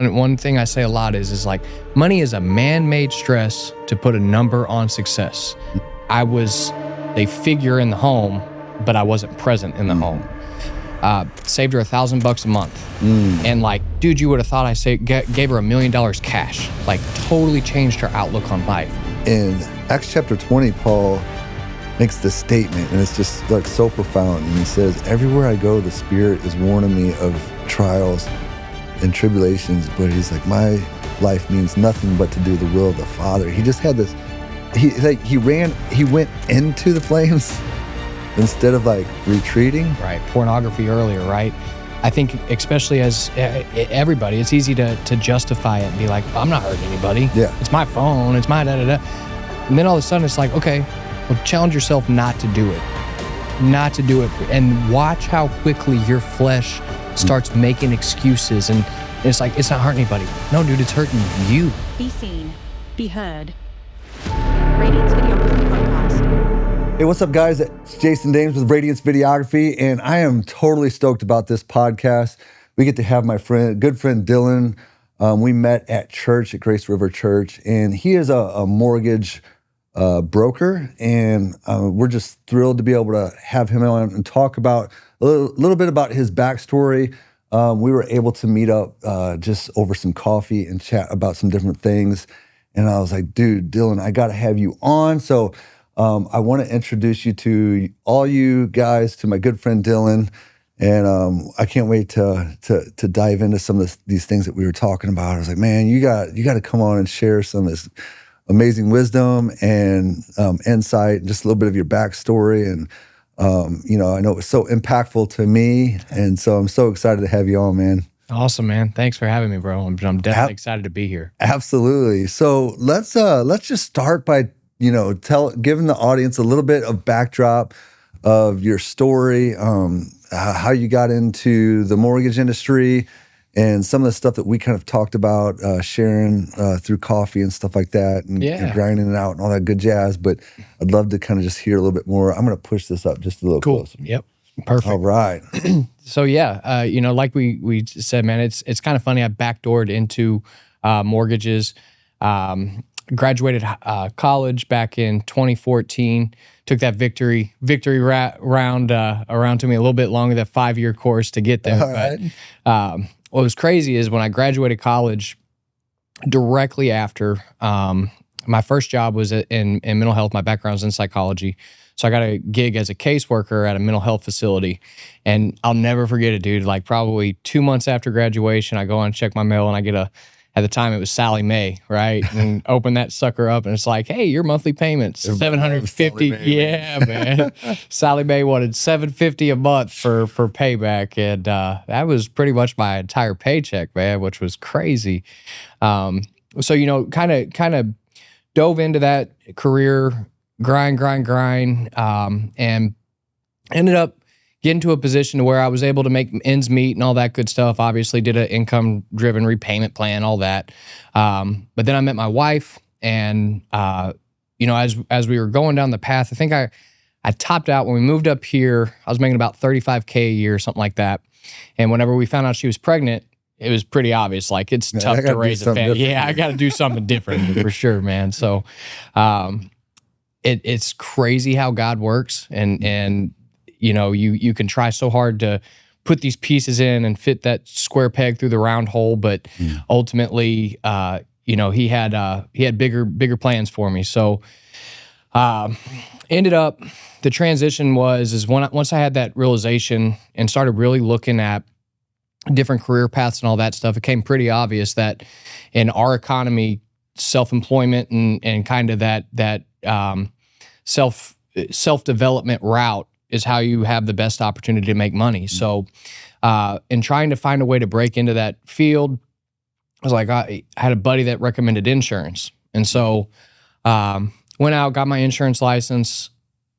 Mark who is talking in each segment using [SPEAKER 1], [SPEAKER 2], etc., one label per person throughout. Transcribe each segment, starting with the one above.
[SPEAKER 1] And one thing I say a lot is like, money is a man-made stress to put a number on success. I was a figure in the home, but I wasn't present in the home. Saved her $1,000 a month. And like, dude, you would have thought I gave her $1 million cash. Like, totally changed her outlook on life.
[SPEAKER 2] In Acts chapter 20, Paul makes this statement, and it's just like so profound. And he says, everywhere I go, the Spirit is warning me of trials and tribulations, but he's like, my life means nothing but to do the will of the Father. He just had this, he went into the flames instead of like retreating.
[SPEAKER 1] Right, pornography earlier, right? I think especially as everybody, it's easy to justify it and be like, I'm not hurting anybody.
[SPEAKER 2] Yeah.
[SPEAKER 1] It's my phone, it's my da-da-da. And then all of a sudden it's like, okay, well, challenge yourself not to do it. Not to do it. And watch how quickly your flesh starts making excuses. And it's like, it's not hurting anybody. No, dude, it's hurting you.
[SPEAKER 3] Be seen. Be heard. Radiance Videography Podcast.
[SPEAKER 2] Hey, what's up, guys? It's Jason Dames with Radiance Videography, and I am totally stoked about this podcast. We get to have my good friend Dylan. We met at church, at Grace River Church, and he is a mortgage broker, and we're just thrilled to be able to have him on and talk about a little bit about his backstory. We were able to meet up just over some coffee and chat about some different things, and I was like, dude, Dylan, I got to have you on. So I want to introduce you to all you guys, to my good friend Dylan, and I can't wait to dive into some of these things that we were talking about. I was like, man, you got to come on and share some of this amazing wisdom and insight, and just a little bit of your backstory. And I know it was so impactful to me, and so I'm so excited to have you on, man.
[SPEAKER 1] Awesome, man. Thanks for having me, bro. I'm definitely excited to be here.
[SPEAKER 2] Absolutely. So let's just start by giving the audience a little bit of backdrop of your story, how you got into the mortgage industry, and some of the stuff that we kind of talked about sharing through coffee and stuff like that, and grinding it out and all that good jazz. But I'd love to kind of just hear a little bit more. I'm going to push this up just a little closer.
[SPEAKER 1] Yep. Perfect.
[SPEAKER 2] All right.
[SPEAKER 1] So yeah, like we said, man, it's kind of funny. I backdoored into mortgages. Graduated college back in 2014. Took that victory round around to me a little bit longer, that 5-year course to get there.
[SPEAKER 2] All right.
[SPEAKER 1] But what was crazy is when I graduated college, directly after, my first job was in mental health. My background's in psychology. So I got a gig as a caseworker at a mental health facility. And I'll never forget it, dude. Like probably 2 months after graduation, I go on and check my mail, and I get at the time it was Sally Mae, right? And open that sucker up, and it's like, hey, your monthly payments, $750. Yeah, man. Sally Mae wanted $750 a month for payback. And that was pretty much my entire paycheck, man, which was crazy. So, kind of dove into that career, grind, and ended up getting to a position to where I was able to make ends meet and all that good stuff. Obviously did an income-driven repayment plan, all that. But then I met my wife, and, as we were going down the path, I think I topped out when we moved up here. I was making about $35K a year, something like that. And whenever we found out she was pregnant, it was pretty obvious. Like, it's tough to raise a family. Yeah, I got to do something different for sure, man. So it's crazy how God works, and you can try so hard to put these pieces in and fit that square peg through the round hole, but ultimately, he had bigger plans for me. So, ended up, the transition was once I had that realization and started really looking at different career paths and all that stuff, it became pretty obvious that in our economy, self-employment and kind of that self-development route is how you have the best opportunity to make money. So in trying to find a way to break into that field, I was like, I had a buddy that recommended insurance. And so went out, got my insurance license.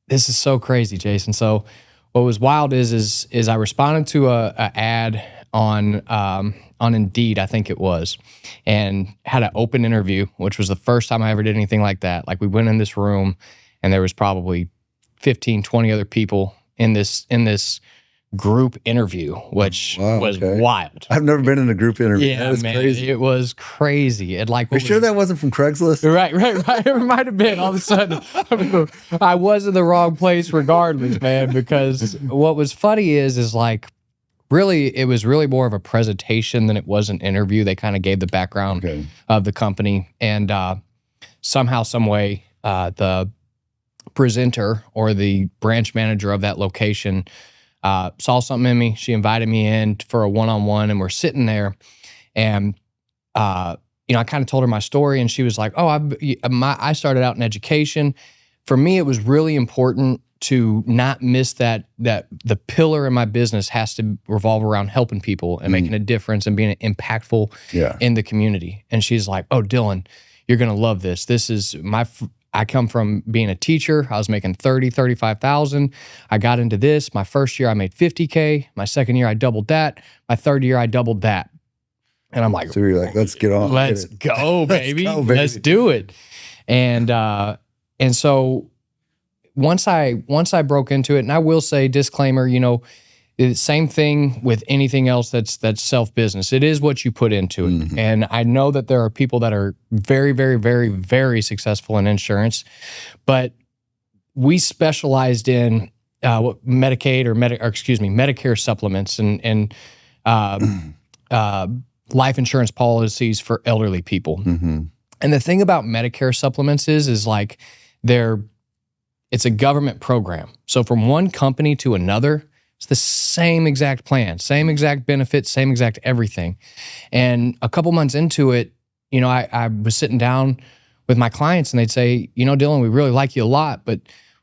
[SPEAKER 1] This is so crazy, Jason. So what was wild is I responded to a ad on Indeed, I think it was, and had an open interview, which was the first time I ever did anything like that. Like, we went in this room, and there was probably 15, 20 other people in this group interview, which was wild.
[SPEAKER 2] I've never been in a group interview.
[SPEAKER 1] Yeah,
[SPEAKER 2] that is
[SPEAKER 1] man,
[SPEAKER 2] crazy.
[SPEAKER 1] it was crazy. It like,
[SPEAKER 2] Are you sure that wasn't from Craigslist?
[SPEAKER 1] Right. It might have been. All of a sudden, I was in the wrong place regardless, man, because what was funny is like, really, it was really more of a presentation than it was an interview. They kind of gave the background of the company, and somehow, some way, the presenter or the branch manager of that location saw something in me. She invited me in for a one-on-one, and we're sitting there, and I kind of told her my story, and she was like, "Oh, I started out in education. For me, it was really important to not miss that the pillar in my business has to revolve around helping people and making a difference and being impactful in the community." And she's like, "Oh, Dylan, you're going to love this. This is I come from being a teacher. I was making $35,000. I got into this. My first year, I made $50K. My second year, I doubled that. My third year, I doubled that." And I'm like,
[SPEAKER 2] so you're like, let's get on.
[SPEAKER 1] Let's go, baby.
[SPEAKER 2] Let's go, baby.
[SPEAKER 1] Let's do it. And so once I broke into it, and I will say, disclaimer, the same thing with anything else that's self-business. It is what you put into it. Mm-hmm. And I know that there are people that are very, very, very, very successful in insurance, but we specialized in Medicaid or Medicare supplements and life insurance policies for elderly people. Mm-hmm. And the thing about Medicare supplements is like it's a government program. So from one company to another, it's the same exact plan, same exact benefits, same exact everything. And a couple months into it, I was sitting down with my clients, and they'd say, "Dylan, we really like you a lot, but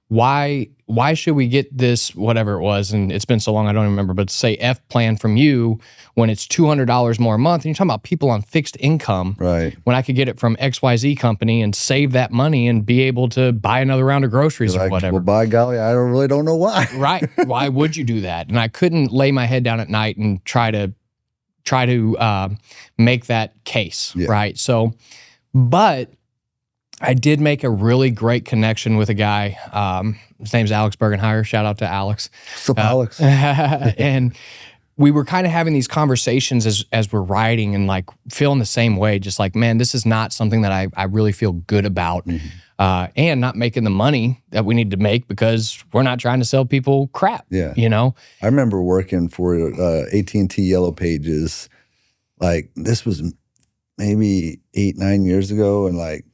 [SPEAKER 1] why should we get this," whatever it was, and it's been so long I don't even remember, but say F plan from you when it's $200 more a month, and you're talking about people on fixed income,
[SPEAKER 2] right?
[SPEAKER 1] When I could get it from XYZ company and save that money and be able to buy another round of groceries or whatever.
[SPEAKER 2] Well, by golly, I don't know why.
[SPEAKER 1] Right? Why would you do that? And I couldn't lay my head down at night and try to make that case, right? So, but I did make a really great connection with a guy. His name's Alex Bergenheier. Shout out to Alex.
[SPEAKER 2] What's up, Alex?
[SPEAKER 1] And we were kind of having these conversations as we're riding and like feeling the same way. Just like, man, this is not something that I really feel good about. Mm-hmm. And not making the money that we need to make because we're not trying to sell people crap.
[SPEAKER 2] Yeah. I remember working for AT&T Yellow Pages. Like this was maybe 8-9 years ago. And like,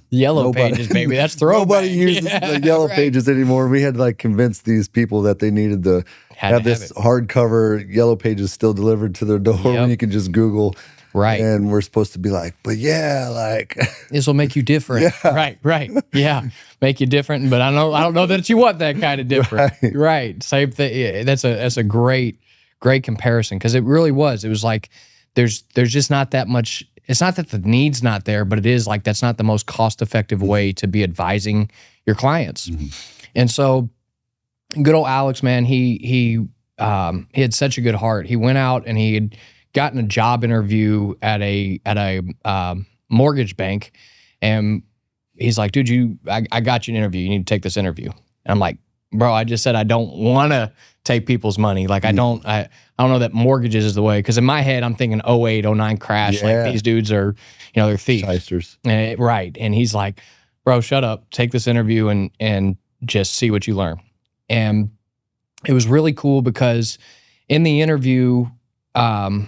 [SPEAKER 1] Yellow Pages, baby. That's throwback.
[SPEAKER 2] Nobody uses the Yellow Pages anymore. We had to like convince these people that they needed to have this hardcover Yellow Pages still delivered to their door when you can just Google.
[SPEAKER 1] Right.
[SPEAKER 2] And we're supposed to be like, but like
[SPEAKER 1] this will make you different. Yeah. Right. Yeah. Make you different. But I don't know that you want that kind of different. Right. Same thing. Yeah, that's a great comparison because it really was. It was like there's just not that much. It's not that the need's not there, but it is like that's not the most cost-effective way to be advising your clients. Mm-hmm. And so, good old Alex, man, he had such a good heart. He went out and he had gotten a job interview at a mortgage bank, and he's like, "Dude, I got you an interview. You need to take this interview." And I'm like, "Bro, I just said I don't want to take people's money. Like I don't know that mortgages is the way." Because in my head, I'm thinking 08, 09 crash. Yeah. Like these dudes are, they're thieves.
[SPEAKER 2] Shysters.
[SPEAKER 1] Right. And he's like, "Bro, shut up. Take this interview and just see what you learn." And it was really cool because in the interview, that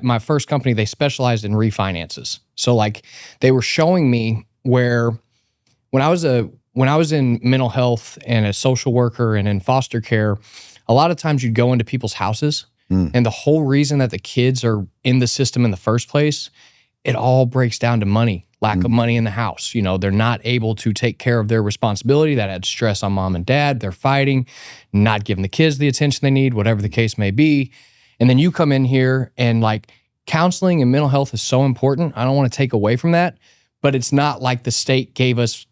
[SPEAKER 1] my first company, they specialized in refinances. So like they were showing me where when I was in mental health and a social worker and in foster care, a lot of times you'd go into people's houses and the whole reason that the kids are in the system in the first place, it all breaks down to money, lack of money in the house. They're not able to take care of their responsibility. That adds stress on mom and dad. They're fighting, not giving the kids the attention they need, whatever the case may be. And then you come in here and like counseling and mental health is so important. I don't want to take away from that, but it's not like the state gave us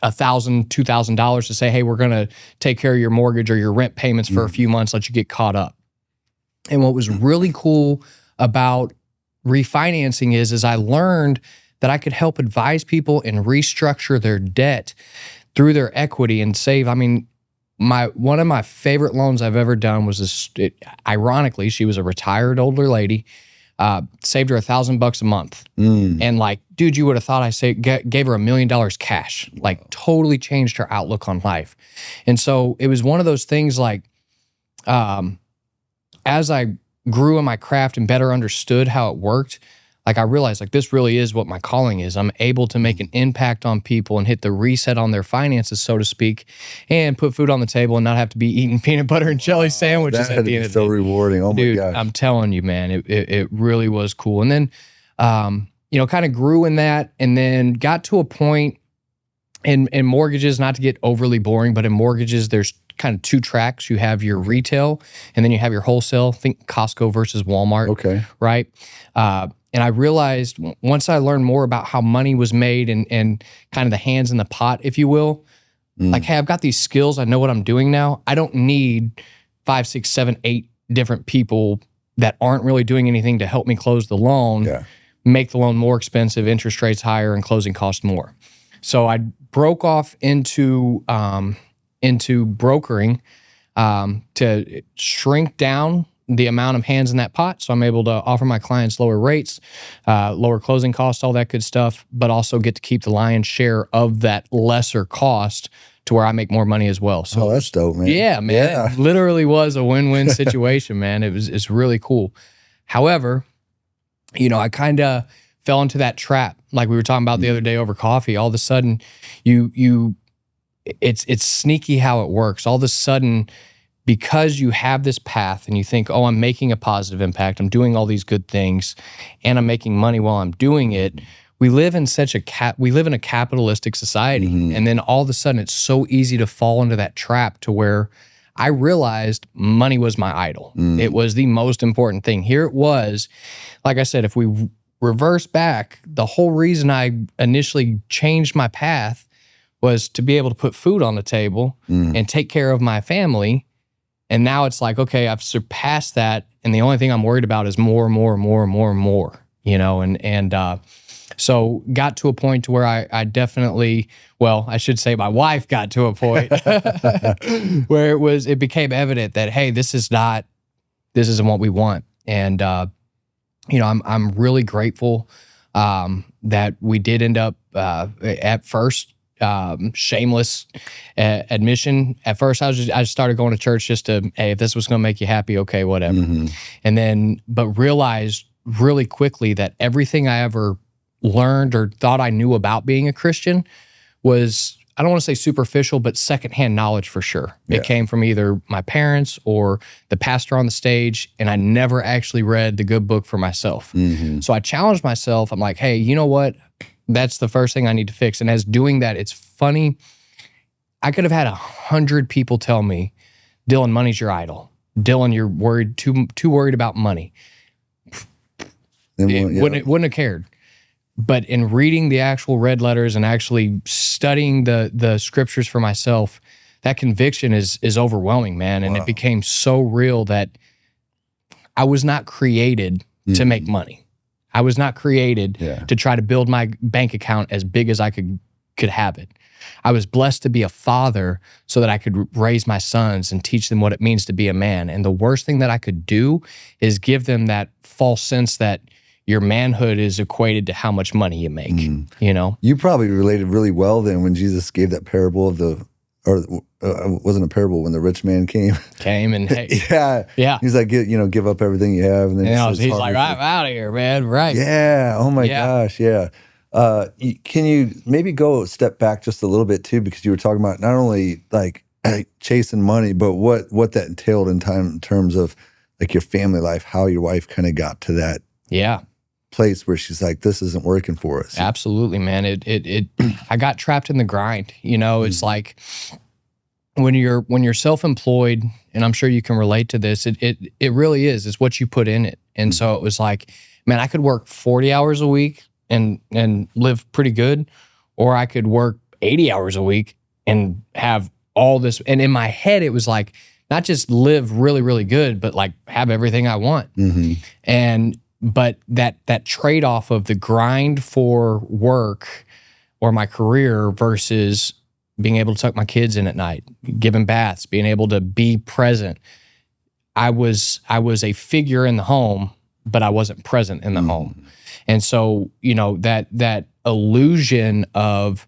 [SPEAKER 1] $1,000, $2,000 to say, "Hey, we're going to take care of your mortgage or your rent payments for a few months, let you get caught up." And what was really cool about refinancing is I learned that I could help advise people and restructure their debt through their equity and save. one of my favorite loans I've ever done was ironically, she was a retired older lady. Saved her $1,000 a month. And like, dude, you would have thought gave her $1 million cash, like totally changed her outlook on life. And so it was one of those things like, as I grew in my craft and better understood how it worked, like I realized like this really is what my calling is. I'm able to make an impact on people and hit the reset on their finances, so to speak, and put food on the table and not have to be eating peanut butter and jelly sandwiches at the end of the day.
[SPEAKER 2] So rewarding. Oh
[SPEAKER 1] Dude,
[SPEAKER 2] my gosh.
[SPEAKER 1] I'm telling you, man, it really was cool. And then, kind of grew in that and then got to a point in mortgages, not to get overly boring, but in mortgages, there's kind of two tracks. You have your retail and then you have your wholesale. Think Costco versus Walmart.
[SPEAKER 2] Okay.
[SPEAKER 1] Right. And I realized once I learned more about how money was made and kind of the hands in the pot, if you will, like, hey, I've got these skills. I know what I'm doing now. I don't need 5, 6, 7, 8 different people that aren't really doing anything to help me close the loan, make the loan more expensive, interest rates higher, and closing costs more. So I broke off into brokering to shrink down the amount of hands in that pot. So I'm able to offer my clients lower rates, lower closing costs, all that good stuff, but also get to keep the lion's share of that lesser cost to where I make more money as well. So
[SPEAKER 2] that's dope, man.
[SPEAKER 1] Yeah, man.
[SPEAKER 2] Yeah.
[SPEAKER 1] It literally was a win-win situation, man. It's really cool. However, I kind of fell into that trap. Like we were talking about the other day over coffee. All of a sudden, it's sneaky how it works. All of a sudden, because you have this path and you think, oh, I'm making a positive impact, I'm doing all these good things, and I'm making money while I'm doing it. We live in a capitalistic society. And then all of a sudden it's so easy to fall into that trap to where I realized money was my idol. It was the most important thing. Here it was, like I said, if we reverse back, the whole reason I initially changed my path was to be able to put food on the table and take care of my family. And now it's like, okay, I've surpassed that. And the only thing I'm worried about is more, so got to a point to where I definitely, I should say my wife got to a point where it became evident that, hey, this isn't what we want. And, I'm really grateful that we did end up at first, shameless admission. At first, I started going to church just to, hey, if this was going to make you happy, okay, whatever. And then, but realized really quickly that everything I ever learned or thought I knew about being a Christian was, I don't want to say superficial, but secondhand knowledge for sure. It came from either my parents or the pastor on the stage, and I never actually read the good book for myself. So I challenged myself. I'm like, hey, you know what? That's the first thing I need to fix. And as doing that, it's funny. I could have had 100 people tell me, Dylan, money's your idol. Dylan, you're worried, too worried about money. Wouldn't have cared. But in reading the actual red letters and actually studying the scriptures for myself, that conviction is overwhelming, man. And it became so real that I was not created to make money. I was not created to try to build my bank account as big as I could have it. I was blessed to be a father so that I could raise my sons and teach them what it means to be a man. And the worst thing that I could do is give them that false sense that your manhood is equated to how much money you make, You
[SPEAKER 2] probably related really well then when Jesus gave that parable of wasn't a parable when the rich man came
[SPEAKER 1] and hey.
[SPEAKER 2] Yeah. He's like, give up everything you have. And then
[SPEAKER 1] he's like, I'm out of here, man. Right.
[SPEAKER 2] Yeah. Oh my gosh. Yeah. Can you maybe go a step back just a little bit too? Because you were talking about not only like chasing money, but what that entailed in terms of like your family life, how your wife kind of got to that. Place where she's like, this isn't working for us.
[SPEAKER 1] Absolutely, man. I got trapped in the grind. It's like when you're self-employed, and I'm sure you can relate to this, it really is. It's what you put in it. And so it was like, man, I could work 40 hours a week and live pretty good, or I could work 80 hours a week and have all this. And in my head, it was like, not just live really, really good, but like have everything I want. But that trade-off of the grind for work or my career versus being able to tuck my kids in at night, giving baths, being able to be present. I was a figure in the home, but I wasn't present in the home. And so, that illusion of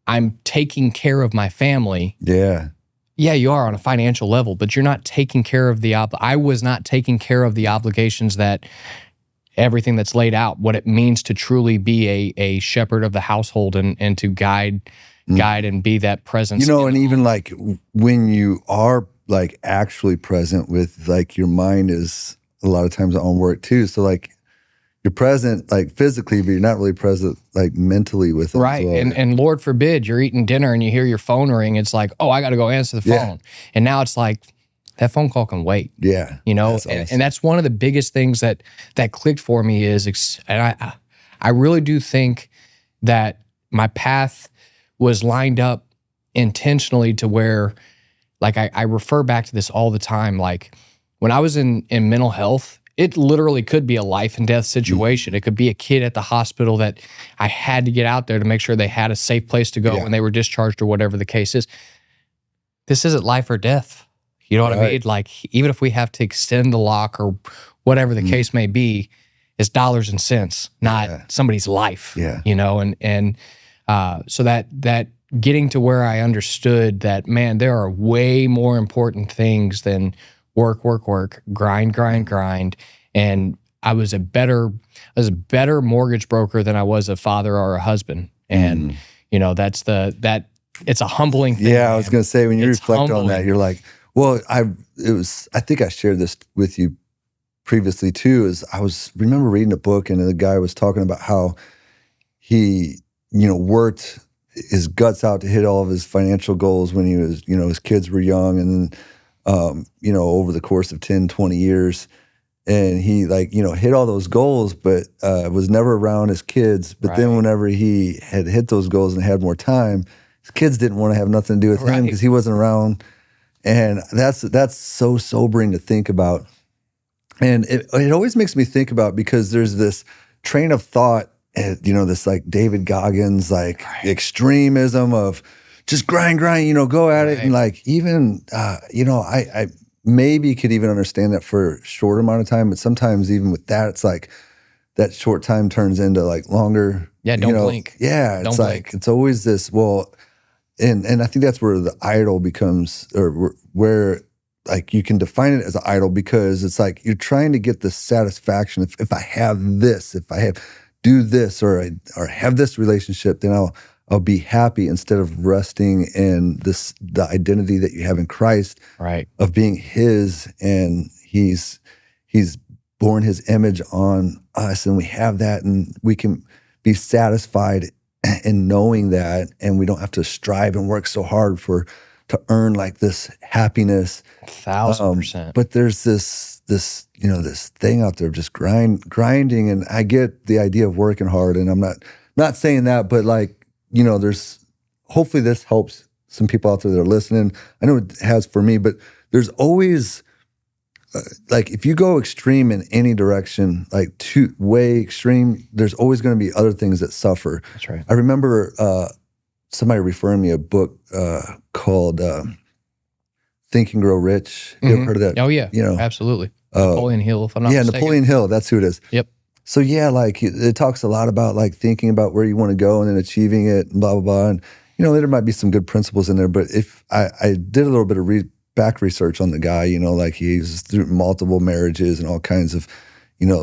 [SPEAKER 1] I'm taking care of my family.
[SPEAKER 2] Yeah.
[SPEAKER 1] Yeah, you are on a financial level, but you're not taking care of I was not taking care of the obligations that everything that's laid out, what it means to truly be a shepherd of the household and to guide and be that presence.
[SPEAKER 2] And even like when you are like actually present with like your mind is a lot of times on work too. So like you're present like physically, but you're not really present like mentally with it.
[SPEAKER 1] Right.
[SPEAKER 2] Well.
[SPEAKER 1] And Lord forbid you're eating dinner and you hear your phone ring. It's like, oh, I got to go answer the phone.
[SPEAKER 2] Yeah.
[SPEAKER 1] And now it's like, that phone call can wait.
[SPEAKER 2] Yeah.
[SPEAKER 1] That's awesome. And that's one of the biggest things that clicked for me is, and I really do think that my path was lined up intentionally to where, like, I refer back to this all the time. Like when I was in mental health, it literally could be a life and death situation. It could be a kid at the hospital that I had to get out there to make sure they had a safe place to go when they were discharged or whatever the case is. This isn't life or death. You know what I mean? Like, even if we have to extend the lock or whatever the case may be, it's dollars and cents, not somebody's life.
[SPEAKER 2] Yeah.
[SPEAKER 1] So that getting to where I understood that, man, there are way more important things than work, grind. And I was a better mortgage broker than I was a father or a husband. And, it's a humbling thing.
[SPEAKER 2] Yeah, I was going to say, when you reflect on that, you're like, well, I think I shared this with you previously too, remember reading a book and the guy was talking about how he, worked his guts out to hit all of his financial goals when he was, his kids were young, and then, over the course of 10, 20 years, and he hit all those goals, but was never around his kids. But then whenever he had hit those goals and had more time, his kids didn't want to have nothing to do with him because he wasn't around. And that's so sobering to think about. And it always makes me think about, because there's this train of thought, this like David Goggins, like extremism of just grind, go at it. And like, even, I maybe could even understand that for a short amount of time, but sometimes even with that, it's like that short time turns into like longer.
[SPEAKER 1] Yeah, don't blink.
[SPEAKER 2] Yeah, it's like, it's always this, and I think that's where the idol becomes, or where like you can define it as an idol, because it's like you're trying to get the satisfaction. If I have this, if I do this, or have this relationship, then I'll be happy, instead of resting in the identity that you have in Christ, of being His, and He's borne His image on us, and we have that, and we can be satisfied in knowing that, and we don't have to strive and work so hard to earn like this happiness.
[SPEAKER 1] 1,000%.
[SPEAKER 2] But there's this thing out there of just grinding, and I get the idea of working hard, and I'm not saying that, but like, there's, hopefully this helps some people out there that are listening. I know it has for me, but there's always like, if you go extreme in any direction, like too way extreme, there's always going to be other things that suffer.
[SPEAKER 1] That's right.
[SPEAKER 2] I remember somebody referring me a book called Think and Grow Rich. You ever heard of that?
[SPEAKER 1] Oh yeah, absolutely. Napoleon Hill, if I'm not mistaken.
[SPEAKER 2] Napoleon Hill, that's who it is.
[SPEAKER 1] Yep.
[SPEAKER 2] So yeah, like it talks a lot about like thinking about where you want to go and then achieving it, and blah blah blah. And there might be some good principles in there, but if I did a little bit of back research on the guy, like he's through multiple marriages and all kinds of,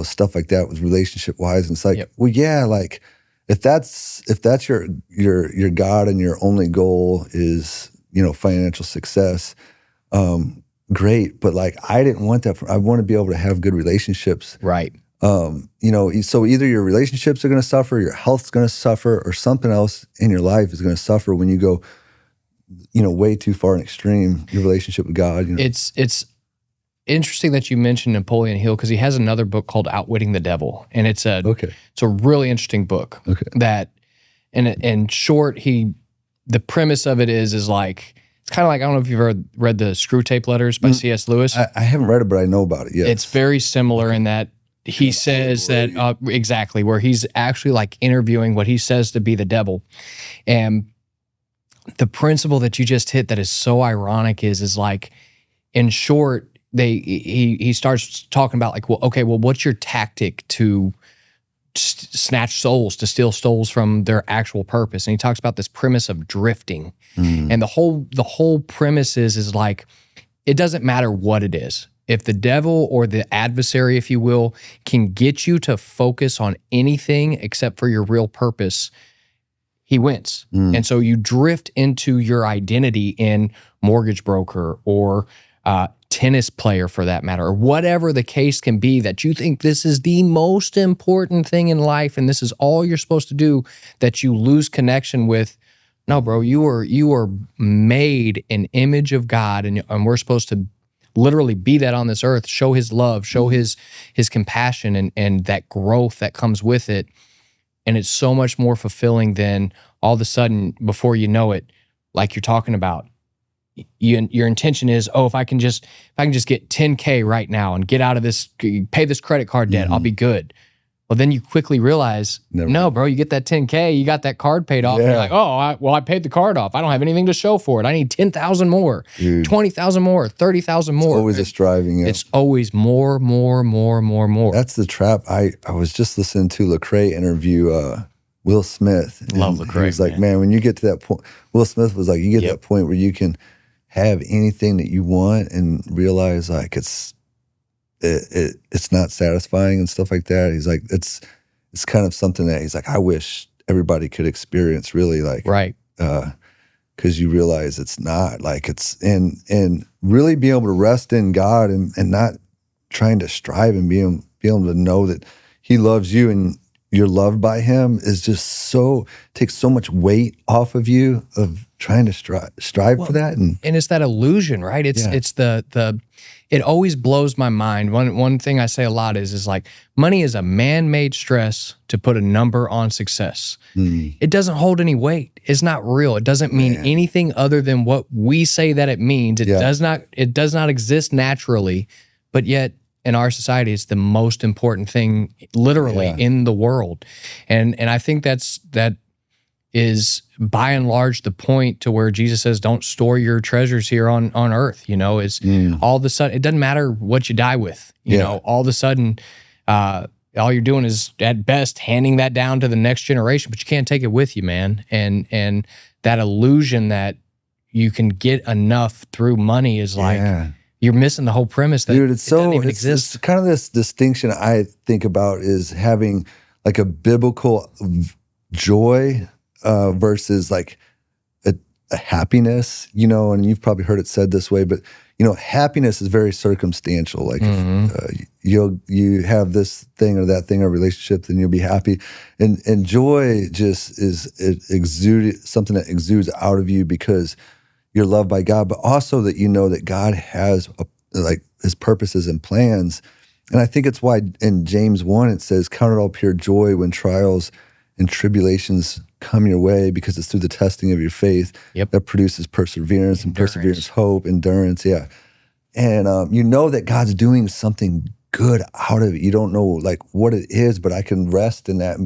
[SPEAKER 2] stuff like that with relationship wise. And it's like, well, yeah, like if that's your God and your only goal is, financial success, great. But like, I didn't want that. I want to be able to have good relationships.
[SPEAKER 1] Right.
[SPEAKER 2] So either your relationships are going to suffer, your health's going to suffer, or something else in your life is going to suffer when you go, way too far and extreme, your relationship with God.
[SPEAKER 1] It's interesting that you mentioned Napoleon Hill, because he has another book called Outwitting the Devil, and it's a really interesting book.
[SPEAKER 2] Okay.
[SPEAKER 1] That, in short, the premise of it is like, it's kind of like, I don't know if you've ever read the Screw Tape Letters by C.S. Lewis.
[SPEAKER 2] I haven't read it, but I know about it. Yeah,
[SPEAKER 1] it's very similar in that he says that exactly, where he's actually like interviewing what he says to be the devil, and the principle that you just hit that is so ironic is like, in short, he starts talking about like, well, okay, well, what's your tactic to snatch souls, to steal souls from their actual purpose? And he talks about this premise of drifting. And the whole premise is like, it doesn't matter what it is. If the devil or the adversary, if you will, can get you to focus on anything except for your real purpose, he wins. And so you drift into your identity in mortgage broker or tennis player, for that matter, or whatever the case can be, that you think this is the most important thing in life and this is all you're supposed to do, that you lose connection with. No, bro, you are made an image of God, and we're supposed to literally be that on this earth, show his love, show his compassion and that growth that comes with it. And it's so much more fulfilling than all of a sudden, before you know it, like you're talking about, your intention is, oh, if I can just get 10K right now and get out of this, pay this credit card debt, I'll be good. Well, then you quickly realize, no, bro, you get that 10K, you got that card paid off. And you're like, oh, I paid the card off. I don't have anything to show for it. I need 10,000 more, 20,000 more, 30,000 more.
[SPEAKER 2] It's always a striving.
[SPEAKER 1] It's always more.
[SPEAKER 2] That's the trap. I was just listening to Lecrae interview Will Smith.
[SPEAKER 1] Love Lecrae.
[SPEAKER 2] He was like, man, when you get to that point, Will Smith was like, you get to that point where you can have anything that you want and realize like it's not satisfying and stuff like that. He's like, it's kind of something that he's like, I wish everybody could experience, really, like, right. Because you realize it's not like it's, and really be able to rest in God and not trying to strive and be able to know that he loves you and you're loved by him is just takes so much weight off of you of trying to strive for that. And
[SPEAKER 1] it's that illusion, right? It's it always blows my mind. One thing I say a lot is like, money is a man-made stress to put a number on success. It doesn't hold any weight. It's not real. It doesn't mean anything other than what we say that it means. It does not exist naturally, but yet in our society, it's the most important thing literally in the world. And I think that is by and large the point to where Jesus says, don't store your treasures here on earth. You know, it's all of a sudden, it doesn't matter what you die with, you know, all of a sudden, all you're doing is at best handing that down to the next generation, but you can't take it with you, man. And that illusion that you can get enough through money is like, you're missing the whole premise that
[SPEAKER 2] it's kind of this distinction I think about is having like a biblical joy versus like a happiness, you know, and you've probably heard it said this way, but you know, happiness is very circumstantial. Like you have this thing or that thing or relationship, then you'll be happy. And joy just is something that exudes out of you because you're loved by God, but also that you know that God has like his purposes and plans. And I think it's why in James 1, it says, count it all pure joy when trials and tribulations come your way, because it's through the testing of your faith that produces perseverance, and perseverance, hope, endurance. And you know that God's doing something good out of it. You don't know like what it is, but I can rest in that.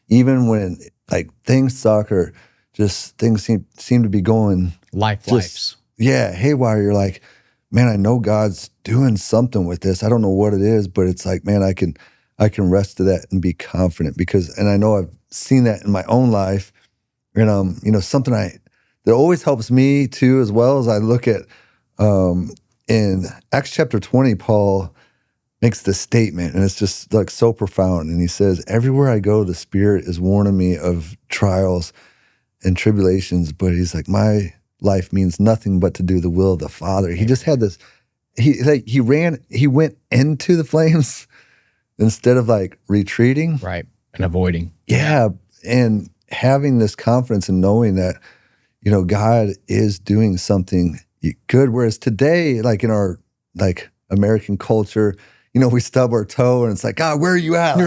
[SPEAKER 2] Even when like things suck or just things seem to be going
[SPEAKER 1] lives.
[SPEAKER 2] Haywire. You're like, man, I know God's doing something with this. I don't know what it is, but it's like, man, I can rest to that and be confident and I know I've seen that in my own life. And you know, something that always helps me too, as well as I look at in Acts chapter 20, Paul makes this statement, and it's just like so profound. And he says, everywhere I go, the Spirit is warning me of trials and tribulations, but he's like, my life means nothing but to do the will of the Father. He just had this, he went into the flames instead of like retreating.
[SPEAKER 1] Right. And avoiding.
[SPEAKER 2] Yeah. And having this confidence and knowing that, you know, God is doing something good. Whereas today, like in our like American culture, you know, we stub our toe and it's like, God, where are you at?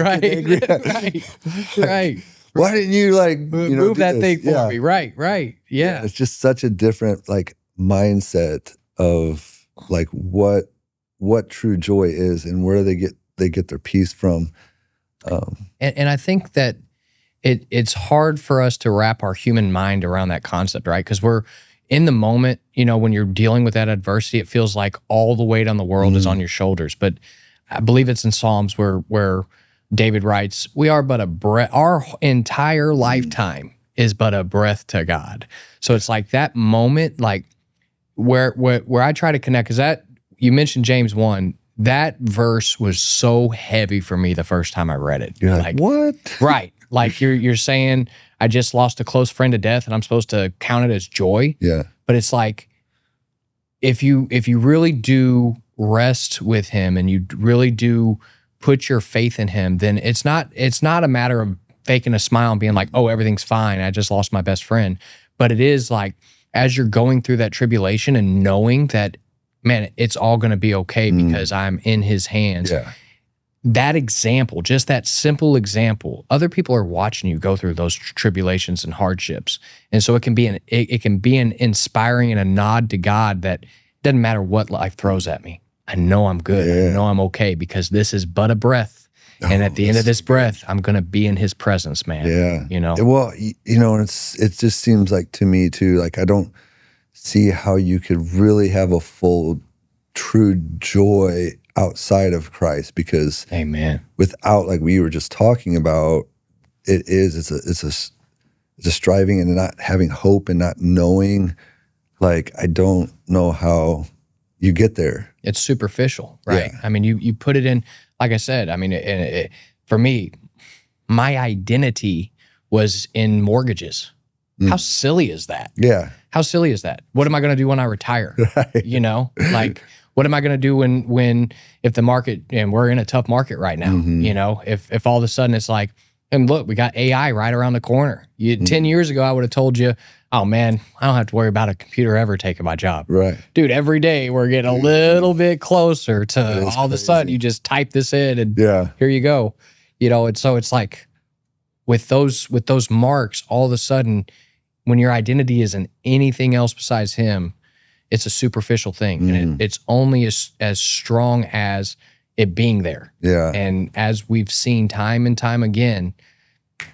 [SPEAKER 1] Right.
[SPEAKER 2] Why didn't you like, you know,
[SPEAKER 1] move that thing for me? Right. Yeah.
[SPEAKER 2] It's just such a different like mindset of like what true joy is and where they get their peace from.
[SPEAKER 1] And I think that it's hard for us to wrap our human mind around that concept, right? Because we're in the moment, when you're dealing with that adversity, it feels like all the weight on the world is on your shoulders. But I believe it's in Psalms where David writes, we are but a breath, our entire lifetime is but a breath to God. So it's like that moment, like where I try to connect, is that you mentioned James 1, that verse was so heavy for me the first time I read it.
[SPEAKER 2] You're like, what?
[SPEAKER 1] Right. Like you're saying, I just lost a close friend to death and I'm supposed to count it as joy.
[SPEAKER 2] Yeah.
[SPEAKER 1] But it's like, if you really do rest with him and you really do put your faith in him, then it's not a matter of faking a smile and being like, oh, everything's fine, I just lost my best friend. But it is like, as you're going through that tribulation and knowing that, man, it's all going to be okay because I'm in his hands.
[SPEAKER 2] Yeah.
[SPEAKER 1] That example, just that simple example, other people are watching you go through those tribulations and hardships. And so it can be an inspiring and a nod to God that it doesn't matter what life throws at me. I know I'm good.
[SPEAKER 2] Yeah.
[SPEAKER 1] I know I'm okay because this is but a breath. And at the end of this breath, I'm going to be in his presence, man.
[SPEAKER 2] Yeah. Well, and it just seems like to me too, like I don't see how you could really have a full, true joy outside of Christ, because
[SPEAKER 1] amen,
[SPEAKER 2] without, like we were just talking about, it's a striving and not having hope and not knowing. Like, I don't know how you get there.
[SPEAKER 1] It's superficial, right?
[SPEAKER 2] Yeah.
[SPEAKER 1] I mean, you put it in, like I said, I mean, for me, my identity was in mortgages. How silly is that?
[SPEAKER 2] Yeah.
[SPEAKER 1] How silly is that? What am I going to do when I retire?
[SPEAKER 2] Right.
[SPEAKER 1] Like, what am I going to do if the market, and we're in a tough market right now, if all of a sudden it's like, and look, we got AI right around the corner. 10 years ago, I would have told you, oh man, I don't have to worry about a computer ever taking my job.
[SPEAKER 2] Right.
[SPEAKER 1] Dude, every day we're getting a little bit closer to all of a sudden you just type this in and here you go. And so it's like with those marks, all of a sudden, when your identity isn't anything else besides him, it's a superficial thing. And it's only as strong as it being there.
[SPEAKER 2] Yeah.
[SPEAKER 1] And as we've seen time and time again,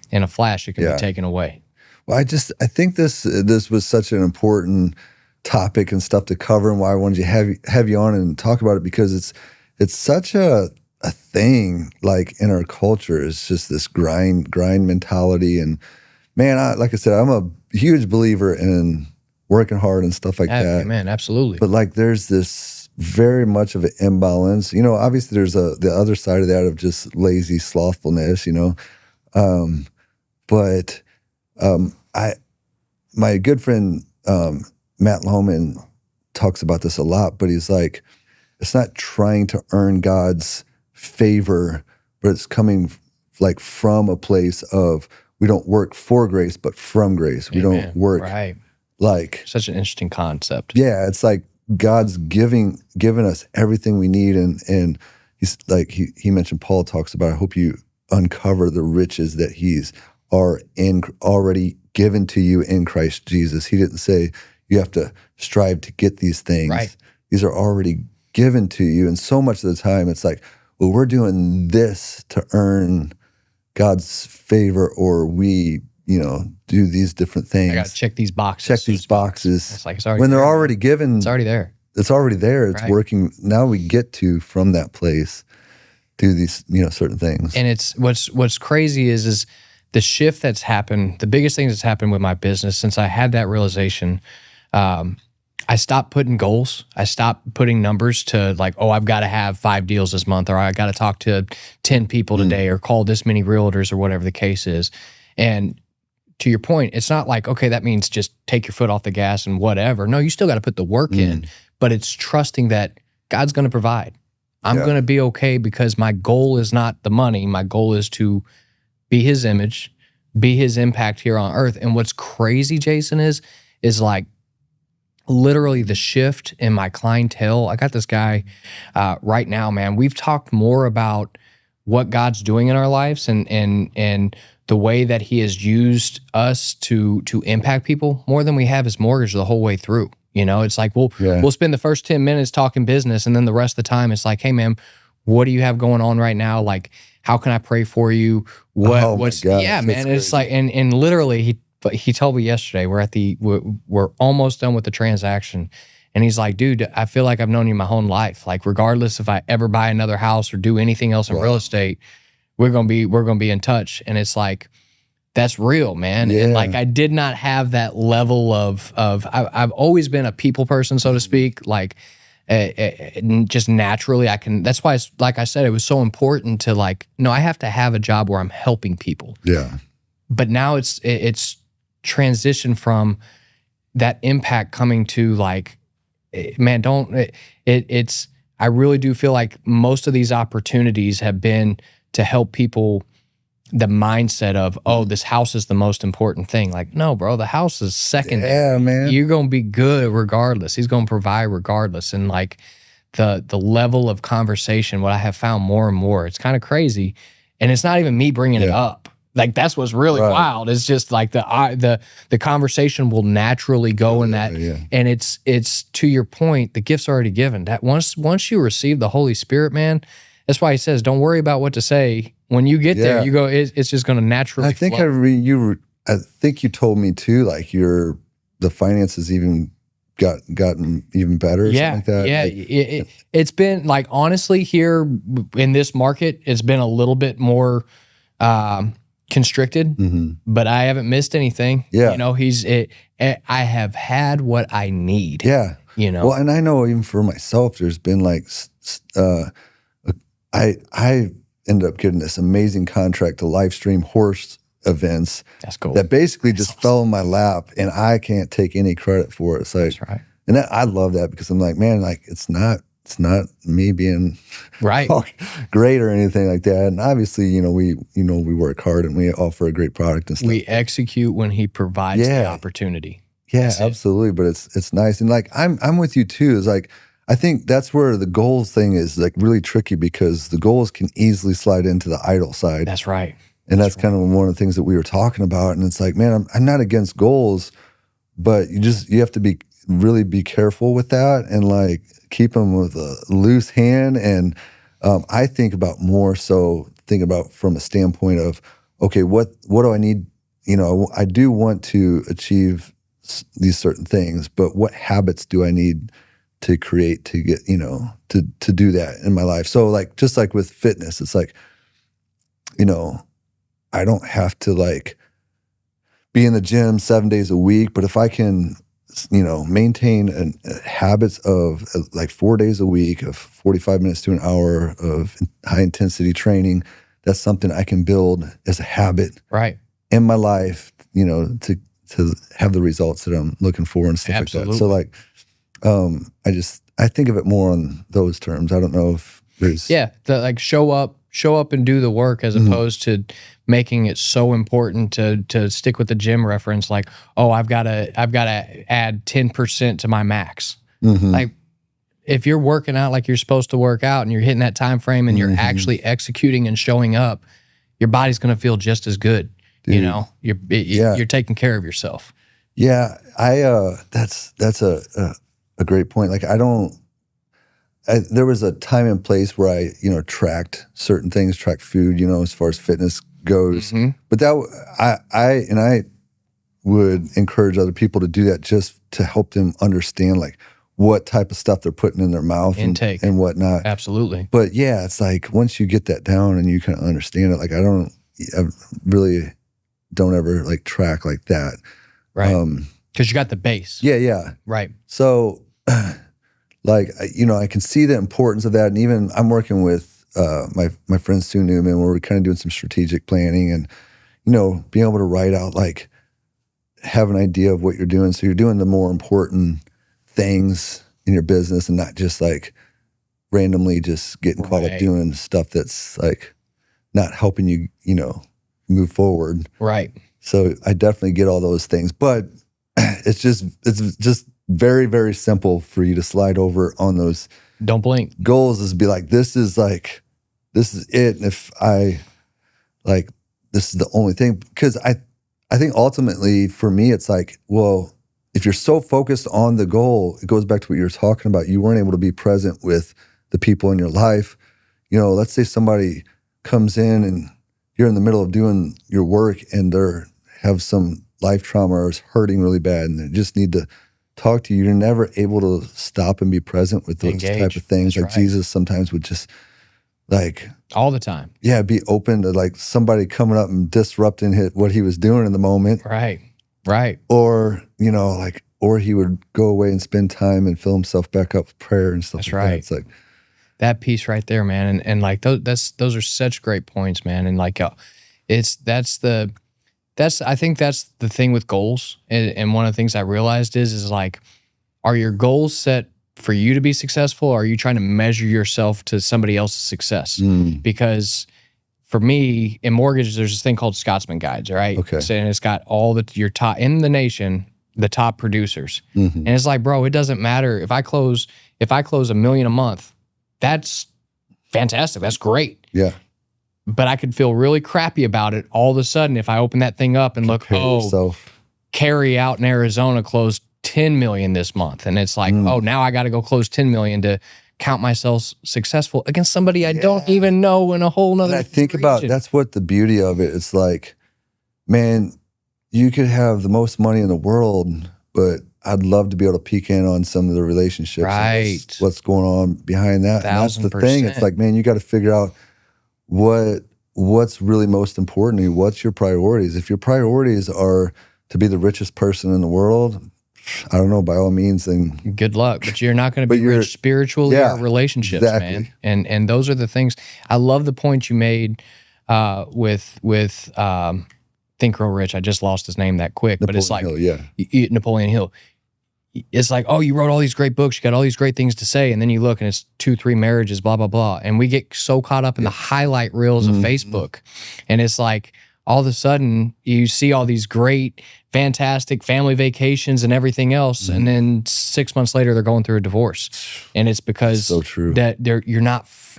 [SPEAKER 1] in a flash, it can be taken away.
[SPEAKER 2] Well, I think this was such an important topic and stuff to cover, and why I wanted to have you on and talk about it, because it's such a thing, like in our culture. It's just this grind mentality. And man, like I said, I'm a huge believer in working hard and stuff like that.
[SPEAKER 1] Man, absolutely.
[SPEAKER 2] But like, there's this very much of an imbalance. Obviously there's the other side of that of just lazy slothfulness, but my good friend Matt Lohman talks about this a lot, but he's like, it's not trying to earn God's favor, but it's coming like from a place of, we don't work for grace, but from grace. We don't work like,
[SPEAKER 1] such an interesting concept.
[SPEAKER 2] Yeah, it's like God's given us everything we need, and he's like, he mentioned, Paul talks about, I hope you uncover the riches that already given to you in Christ Jesus. He didn't say you have to strive to get these things. Right. These are already given to you. And so much of the time it's like, well, we're doing this to earn God's favor, or we, do these different things.
[SPEAKER 1] I got to check these boxes.
[SPEAKER 2] It's
[SPEAKER 1] like, it's already
[SPEAKER 2] when they're
[SPEAKER 1] there,
[SPEAKER 2] already given.
[SPEAKER 1] It's already there.
[SPEAKER 2] It's already there. It's working. Now we get to, from that place, do these, certain things.
[SPEAKER 1] And it's what's crazy is the shift that's happened. The biggest thing that's happened with my business since I had that realization, I stopped putting goals. I stopped putting numbers to like, oh, I've got to have 5 deals this month, or I got to talk to 10 people today, or call this many realtors, or whatever the case is. And to your point, it's not like, okay, that means just take your foot off the gas and whatever. No, you still got to put the work in, but it's trusting that God's going to provide. I'm going to be okay, because my goal is not the money. My goal is to be his image, be his impact here on earth. And what's crazy, Jason, is like literally the shift in my clientele. I got this guy right now, man. We've talked more about what God's doing in our lives and the way that he has used us to impact people more than we have his mortgage the whole way through. It's like, we'll spend the first 10 minutes talking business, and then the rest of the time it's like, hey man, what do you have going on right now? Like, how can I pray for you? What's
[SPEAKER 2] gosh,
[SPEAKER 1] man. It's
[SPEAKER 2] crazy.
[SPEAKER 1] like, and literally he told me yesterday, we're almost done with the transaction. And he's like, dude, I feel like I've known you my whole life. Like, regardless if I ever buy another house or do anything else in real estate, we're gonna be in touch. And it's like, that's real, man.
[SPEAKER 2] Yeah.
[SPEAKER 1] And like, I did not have that level of I've always been a people person, so to speak. Like, just naturally, that's why it's, like I said, it was so important to like, no, I have to have a job where I'm helping people.
[SPEAKER 2] Yeah.
[SPEAKER 1] But now it's transitioned from that impact coming to like, man, I really do feel like most of these opportunities have been to help people, the mindset of, oh, this house is the most important thing. Like, no, bro, the house is secondary.
[SPEAKER 2] Yeah, man.
[SPEAKER 1] You're going to be good regardless. He's going to provide regardless. And like the level of conversation, what I have found more and more, it's kind of crazy. And it's not even me bringing it up. Like, that's what's really wild. It's just like the conversation will naturally go in that.
[SPEAKER 2] Yeah.
[SPEAKER 1] And it's to your point, the gift's already given. That once you receive the Holy Spirit, man, that's why he says, don't worry about what to say. When you get there, you go, it's just going to naturally
[SPEAKER 2] I think
[SPEAKER 1] flow.
[SPEAKER 2] I think you told me too, like the finances even gotten even better or something like that.
[SPEAKER 1] Yeah.
[SPEAKER 2] Like,
[SPEAKER 1] It's been like, honestly, here in this market, it's been a little bit more constricted, but I haven't missed anything.
[SPEAKER 2] Yeah.
[SPEAKER 1] You know, I have had what I need.
[SPEAKER 2] Yeah.
[SPEAKER 1] You know,
[SPEAKER 2] Well, and I know even for myself, there's been like, I ended up getting this amazing contract to live stream horse events.
[SPEAKER 1] That's cool.
[SPEAKER 2] That basically just fell in my lap, and I can't take any credit for it. It's like,
[SPEAKER 1] That's right.
[SPEAKER 2] And I love that because I'm like, man, like it's not me being
[SPEAKER 1] right
[SPEAKER 2] great or anything like that. And obviously, we work hard and we offer a great product and stuff.
[SPEAKER 1] We execute when he provides the opportunity.
[SPEAKER 2] Yeah, absolutely. But it's nice. And like, I'm with you too. It's like, I think that's where the goals thing is like really tricky because the goals can easily slide into the idol side.
[SPEAKER 1] That's right.
[SPEAKER 2] And that's kind of one of the things that we were talking about. And it's like, man, I'm not against goals, but you have to really be careful with that and like keep them with a loose hand. And I think about from a standpoint of, okay, what do I need? I do want to achieve these certain things, but what habits do I need to create to get, to do that in my life? So like, just like with fitness, it's like, I don't have to like be in the gym 7 days a week, but if I can, maintain habits of like 4 days a week of 45 minutes to an hour of high intensity training, that's something I can build as a habit in my life, to have the results that I'm looking for and stuff like that. So like, I think of it more on those terms. I don't know if there's
[SPEAKER 1] like show up and do the work as opposed to making it so important to stick with the gym reference. Like, oh, I've got to add 10% to my max. Like, if you're working out like you're supposed to work out and you're hitting that time frame and you're actually executing and showing up, your body's going to feel just as good. Dude, you're taking care of yourself.
[SPEAKER 2] Yeah, that's a great point. Like, there was a time and place where I, tracked certain things, tracked food, as far as fitness goes. But I would encourage other people to do that just to help them understand like what type of stuff they're putting in their mouth
[SPEAKER 1] intake
[SPEAKER 2] and whatnot.
[SPEAKER 1] Absolutely.
[SPEAKER 2] But yeah, it's like once you get that down and you kind of understand it, like I really don't ever like track like that.
[SPEAKER 1] Right. Because you got the base.
[SPEAKER 2] Yeah.
[SPEAKER 1] Right.
[SPEAKER 2] So like, I can see the importance of that. And even I'm working with my friend Sue Newman, where we're kind of doing some strategic planning and, being able to write out, like, have an idea of what you're doing. So you're doing the more important things in your business and not just like randomly just getting caught up doing stuff that's like not helping you, move forward.
[SPEAKER 1] Right.
[SPEAKER 2] So I definitely get all those things, but it's just very, very simple for you to slide over on those.
[SPEAKER 1] Don't blink.
[SPEAKER 2] Goals is be like, this is it. And if this is the only thing, because I think ultimately for me, it's like, well, if you're so focused on the goal, it goes back to what you were talking about. You weren't able to be present with the people in your life. Let's say somebody comes in and you're in the middle of doing your work and they're have some life trauma or is hurting really bad and they just need to talk to you, you're never able to stop and be present with those type of things.
[SPEAKER 1] That's
[SPEAKER 2] like
[SPEAKER 1] right.
[SPEAKER 2] Jesus sometimes would just like
[SPEAKER 1] all the time.
[SPEAKER 2] Yeah, be open to like somebody coming up and disrupting what he was doing in the moment.
[SPEAKER 1] Right. Right.
[SPEAKER 2] Or, you know, like, or he would go away and spend time and fill himself back up with prayer and stuff.
[SPEAKER 1] That's
[SPEAKER 2] like
[SPEAKER 1] right.
[SPEAKER 2] that. It's like
[SPEAKER 1] that piece right there, man. And like those are such great points, man. And like, I think that's the thing with goals. And one of the things I realized is like, are your goals set for you to be successful? Or are you trying to measure yourself to somebody else's success? Because for me, in mortgage, there's this thing called Scotsman Guides, right?
[SPEAKER 2] Okay.
[SPEAKER 1] So, and it's got all your top in the nation, the top producers. And it's like, bro, it doesn't matter if I close $1 million a month, that's fantastic. That's great.
[SPEAKER 2] Yeah.
[SPEAKER 1] But I could feel really crappy about it all of a sudden if I open that thing up and look, Carry out in Arizona closed 10 million this month. And it's like, oh, now I got to go close 10 million to count myself successful against somebody I don't even know in a whole nother
[SPEAKER 2] I think
[SPEAKER 1] region.
[SPEAKER 2] about, that's what the beauty of it. It's like, man, you could have the most money in the world, but I'd love to be able to peek in on some of the relationships.
[SPEAKER 1] Right.
[SPEAKER 2] What's going on behind that. And that's the thing. It's like, man, you got to figure out what's really most important to you. What's your priorities? If your priorities are to be the richest person in the world, I don't know, by all means, then
[SPEAKER 1] good luck. But you're not going to be rich spiritually or relationships, man. And those are the things. I love the point you made with Think Real Rich. I just lost his name that quick, but it's like Napoleon Hill. It's like, oh, you wrote all these great books, you got all these great things to say, and then you look and it's 2-3 marriages, blah, blah, blah. And we get so caught up in the highlight reels of Facebook. And it's like, all of a sudden, you see all these great, fantastic family vacations and everything else, and then 6 months later, they're going through a divorce. And it's because that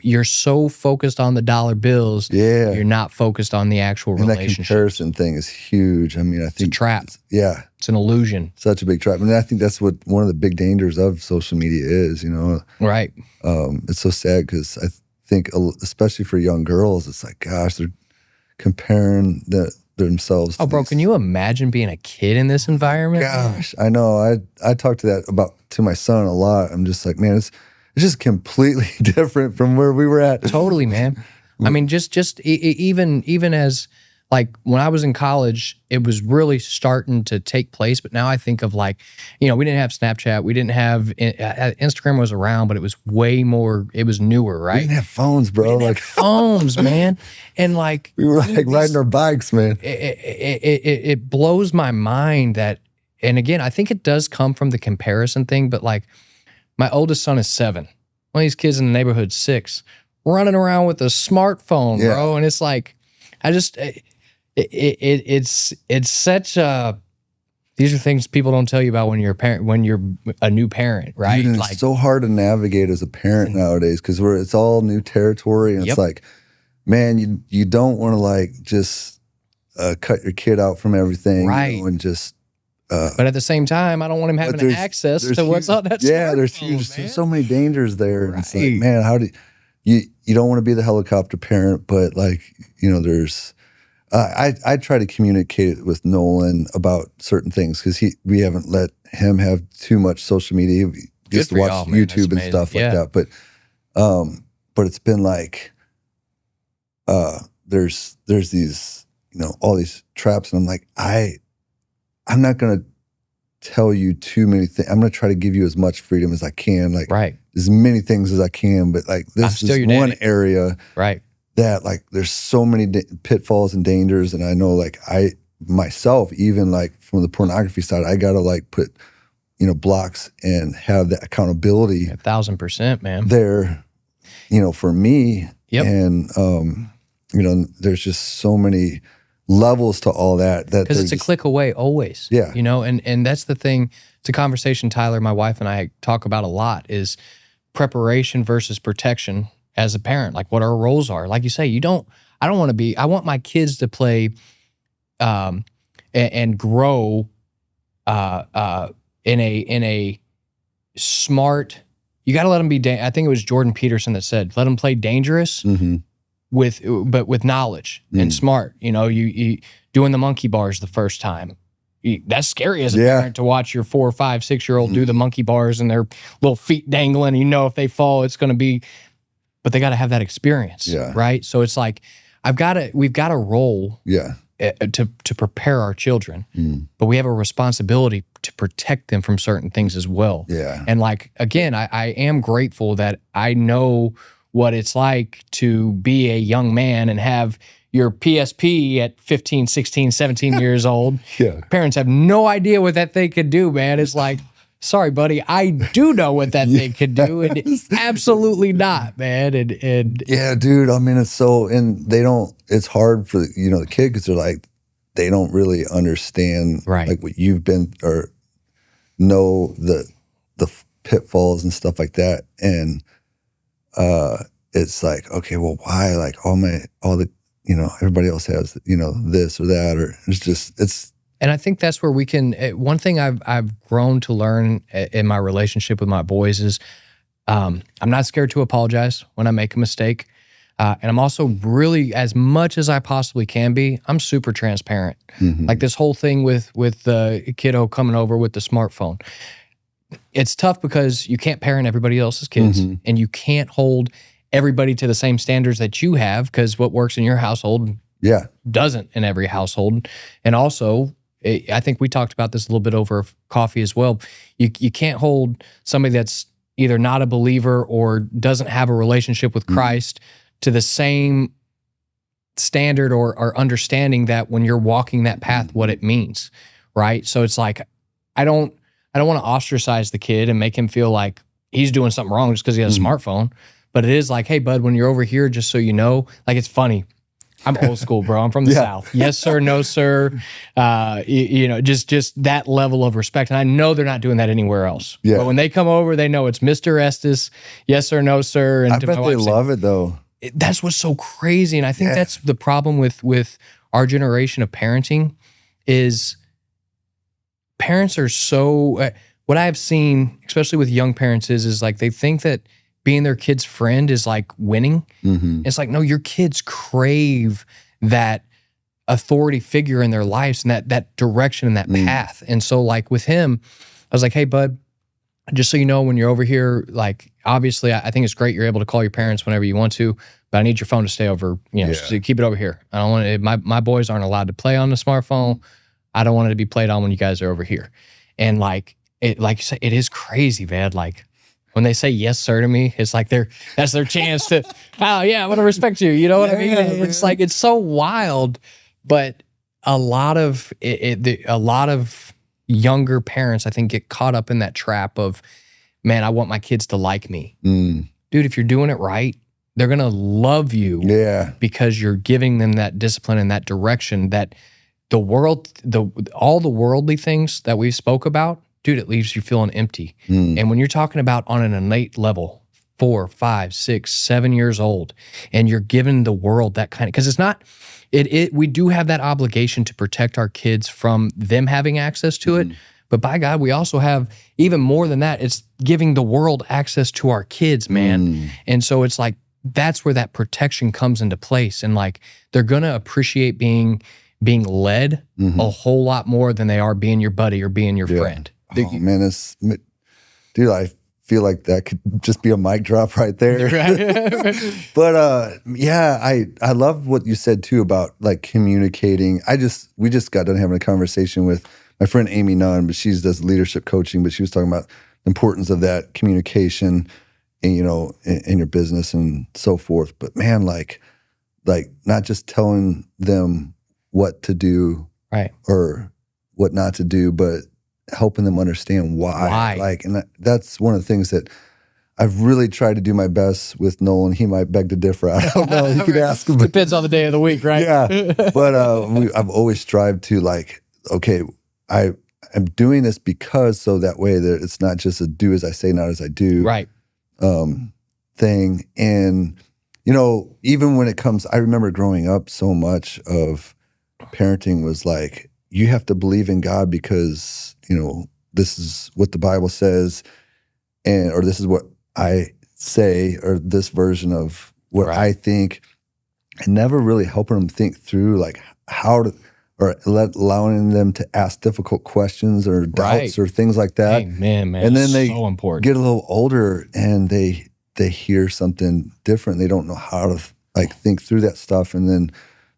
[SPEAKER 1] you're so focused on the dollar bills, you're not focused on the actual relationship.
[SPEAKER 2] And that comparison thing is huge. I mean, I think
[SPEAKER 1] it's a trap. It's an illusion.
[SPEAKER 2] Such a big trap. And I think that's what one of the big dangers of social media is, you know.
[SPEAKER 1] Right.
[SPEAKER 2] It's so sad because I think, especially for young girls, it's like, gosh, they're comparing themselves.
[SPEAKER 1] Oh, bro, can you imagine being a kid in this environment?
[SPEAKER 2] Gosh, I know. I talk to my son a lot. I'm just like, man, it's just completely different from where we were at.
[SPEAKER 1] Totally, man. I mean, just even as like when I was in college, it was really starting to take place. But now I think of like, you know, we didn't have Snapchat. We didn't have Instagram was around, but it was way more, it was newer, right?
[SPEAKER 2] We didn't have phones, bro.
[SPEAKER 1] We didn't have phones, man. And like,
[SPEAKER 2] we were like riding our bikes, man.
[SPEAKER 1] It blows my mind that, and again, I think it does come from the comparison thing, but like my oldest son is 7. One of these kids in the neighborhood 6, running around with a smartphone, bro. And it's like, I just, it's such a, these are things people don't tell you about when you're a parent, when you're a new parent, right?
[SPEAKER 2] Dude, it's so hard to navigate as a parent nowadays because it's all new territory, and it's like, man, you don't want to like just cut your kid out from everything,
[SPEAKER 1] right?
[SPEAKER 2] You know, and just.
[SPEAKER 1] But at the same time, I don't want him having access to what's on that.
[SPEAKER 2] There's so many dangers there. Right. It's like, man, how do you don't want to be the helicopter parent, but like, you know, there's. I try to communicate with Nolan about certain things because we haven't let him have too much social media. He gets to watch YouTube and stuff like that. But it's been like there's these, you know, all these traps, and I'm like, I'm not gonna tell you too many things. I'm gonna try to give you as much freedom as I can, like as many things as I can. But like this is one area, that like there's so many pitfalls and dangers, and I know like I myself, even like from the pornography side, I gotta like put, you know, blocks and have that accountability
[SPEAKER 1] 1,000%, man.
[SPEAKER 2] There, you know, for me, and you know, there's just so many levels to all that
[SPEAKER 1] because it's a click away always. You know, and that's the thing. It's a conversation Tyler, my wife, and I talk about a lot is preparation versus protection. As a parent, like what our roles are. Like you say, I don't want to be, I want my kids to play and grow in a smart, you got to let them be, I think it was Jordan Peterson that said, let them play dangerous, but with knowledge and smart. You know, you doing the monkey bars the first time. That's scary as a parent to watch your 4, 5, 6-year-old do the monkey bars and their little feet dangling. You know, if they fall, it's going to be, but they got to have that experience, right? So it's like, we've got a role to prepare our children, but we have a responsibility to protect them from certain things as well.
[SPEAKER 2] Yeah.
[SPEAKER 1] And like, again, I am grateful that I know what it's like to be a young man and have your PSP at 15, 16, 17 years old.
[SPEAKER 2] Yeah.
[SPEAKER 1] Parents have no idea what that thing could do, man. It's like, sorry, buddy, I do know what that thing could do, and absolutely not, man. And
[SPEAKER 2] yeah, dude. I mean, it's hard for the kid because they're like, they don't really understand like what you've been or know the pitfalls and stuff like that, and it's like, okay, well, why? Like everybody else has this or that, or it's.
[SPEAKER 1] And I think that's where we can. One thing I've grown to learn in my relationship with my boys is I'm not scared to apologize when I make a mistake, and I'm also really, as much as I possibly can be, I'm super transparent. Like this whole thing with the kiddo coming over with the smartphone. It's tough because you can't parent everybody else's kids, and you can't hold everybody to the same standards that you have, because what works in your household doesn't in every household. And also, I think we talked about this a little bit over coffee as well. You can't hold somebody that's either not a believer or doesn't have a relationship with Christ to the same standard or understanding that when you're walking that path, what it means, right? So it's like, I don't want to ostracize the kid and make him feel like he's doing something wrong just because he has a smartphone. But it is like, hey, bud, when you're over here, just so you know, like, it's funny. I'm old school, bro. I'm from the South. Yes, sir. No, sir. Just that level of respect. And I know they're not doing that anywhere else. Yeah. But when they come over, they know it's Mr. Estes. Yes, sir. No, sir. And
[SPEAKER 2] I bet they love it, though.
[SPEAKER 1] That's what's so crazy. And I think that's the problem with our generation of parenting is parents are so, what I've seen, especially with young parents, is like they think that being their kid's friend is like winning. It's like, no, your kids crave that authority figure in their lives and that direction and that path. And so like with him, I was like, hey, bud, just so you know, when you're over here, like, obviously I think it's great you're able to call your parents whenever you want to, but I need your phone to stay over, so keep it over here. I don't want it, my boys aren't allowed to play on the smartphone. I don't want it to be played on when you guys are over here. And like you said, it is crazy, man. Like, when they say yes, sir to me, it's like that's their chance to, oh yeah, I want to respect you. You know what I mean? It's like, it's so wild, but a lot of younger parents, I think, get caught up in that trap of, man, I want my kids to like me. Dude, if you're doing it right, they're going to love you because you're giving them that discipline and that direction that the world, all the worldly things that we spoke about, dude, it leaves you feeling empty. And when you're talking about on an innate level, 4, 5, 6, 7 years old, and you're giving the world that kind of, because it's not, we do have that obligation to protect our kids from them having access to it. But by God, we also have even more than that. It's giving the world access to our kids, man. And so it's like, that's where that protection comes into place. And like, they're going to appreciate being led a whole lot more than they are being your buddy or being your friend.
[SPEAKER 2] Oh, man, dude, I feel like that could just be a mic drop right there. But I love what you said too about like communicating. We just got done having a conversation with my friend Amy Nunn, but she does leadership coaching, but she was talking about the importance of that communication and, in your business and so forth. But man, like not just telling them what to do or what not to do, but helping them understand why. Like, and that's one of the things that I've really tried to do my best with Nolan. He might beg to differ. I don't know. You could ask him.
[SPEAKER 1] Depends on the day of the week, right?
[SPEAKER 2] Yeah. But I've always strived to like, okay, I'm doing this because so that way that it's not just a do as I say, not as I do thing. And, even when it comes, I remember growing up so much of parenting was like, you have to believe in God because, this is what the Bible says, or this is what I say, or this version of what I think. and never really helping them think through like how to, or allowing them to ask difficult questions or doubts or things like that.
[SPEAKER 1] Amen, man.
[SPEAKER 2] And then they
[SPEAKER 1] so important.
[SPEAKER 2] get a little older and they hear something different. They don't know how to like think through that stuff, and then